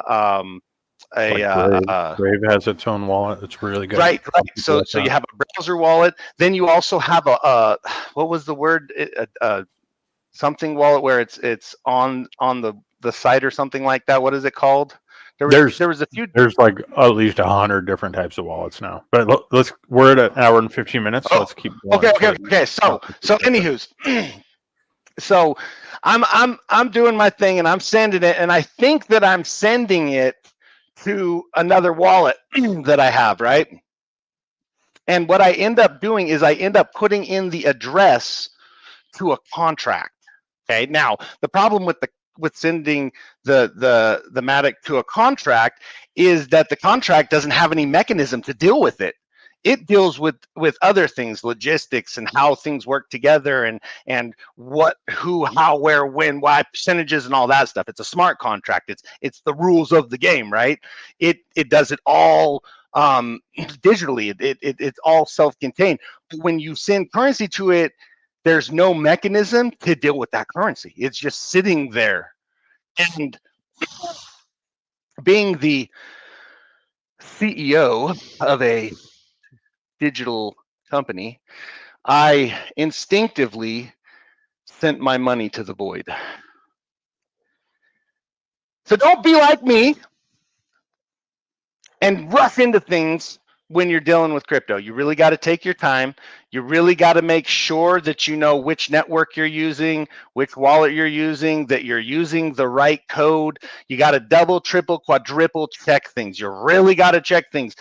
has its own wallet. It's really good. Right. So you have a browser wallet, then you also have a what was the word? Something wallet where it's on the site or something like that. What is it called? There was a few. There's like at least 100 different types of wallets now. But we're at an hour and 15 minutes, so let's keep going. Okay. So anywho's, so I'm doing my thing and I'm sending it, and I think that I'm sending it to another wallet that I have, right? And what I end up doing is I end up putting in the address to a contract. Okay. Now the problem with sending the Matic to a contract is that the contract doesn't have any mechanism to deal with it. It deals with other things, logistics and how things work together, and what, who, how, where, when, why, percentages, and all that stuff. It's a smart contract. It's the rules of the game, right? It does it all digitally. It's all self-contained. But when you send currency to it, there's no mechanism to deal with that currency. It's just sitting there. And being the CEO of a digital company, I instinctively sent my money to the void. So don't be like me and rush into things when you're dealing with crypto. You really got to take your time. You really got to make sure that you know which network you're using, which wallet you're using, that you're using the right code. You got to double, triple, quadruple check things. You really got to check things.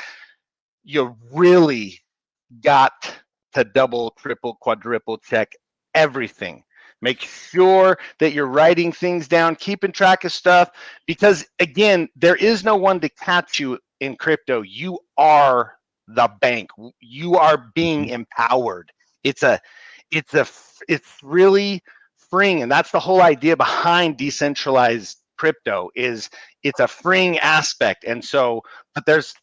You really got to double, triple, quadruple check everything. Make sure that you're writing things down, keeping track of stuff, because again, there is no one to catch you in crypto. You are the bank. You are being empowered. It's really freeing, and that's the whole idea behind decentralized crypto. Is it's a freeing aspect. And so, but there's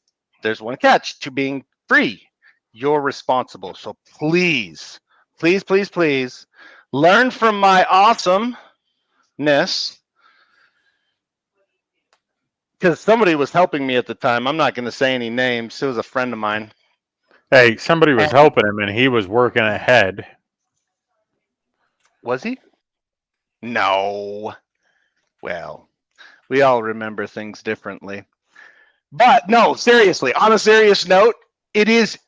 one catch to being free. you're responsible. So please, please, please, please learn from my awesomeness, because somebody was helping me at the time. I'm not going to say any names. It was a friend of mine. Hey, somebody was helping him, and he was working ahead. Was he? No. Well, we all remember things differently. But no, seriously, on a serious note, it is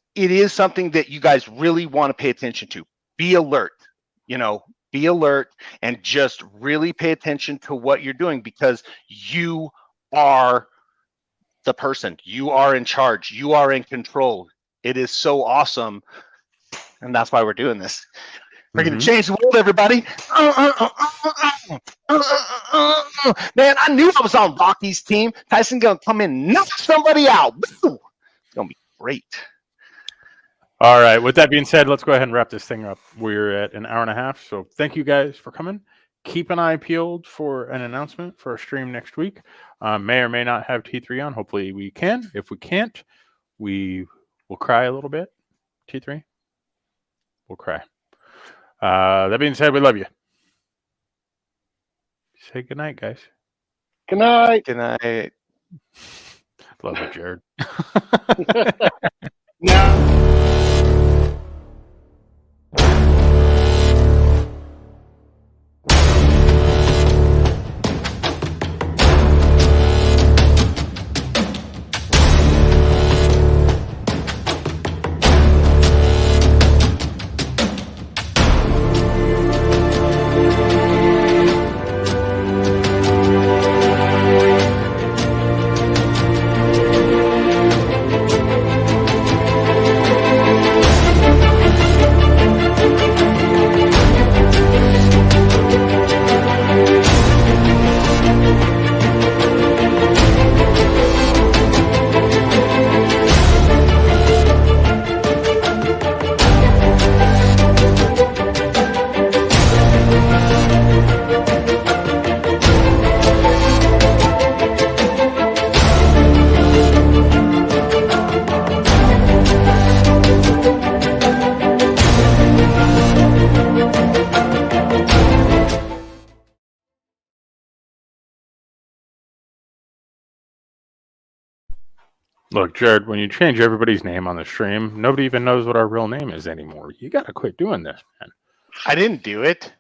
something that you guys really want to pay attention to. Be alert, be alert and just really pay attention to what you're doing, because you are the person. You are in charge. You are in control. It is so awesome. And that's why we're doing this. We're going to change the world, everybody. Man, I knew I was on Rocky's team. Tyson's going to come in and knock somebody out. It's going to be great. All right. With that being said, let's go ahead and wrap this thing up. We're at an hour and a half. So thank you guys for coming. Keep an eye peeled for an announcement for a stream next week. May or may not have T3 on. Hopefully we can. If we can't, we will cry a little bit. T3, we'll cry. That being said, we love you. Say good night, guys. Good night. Good night. Love you, Jared. Look, Jared, when you change everybody's name on the stream, nobody even knows what our real name is anymore. You got to quit doing this, man. I didn't do it.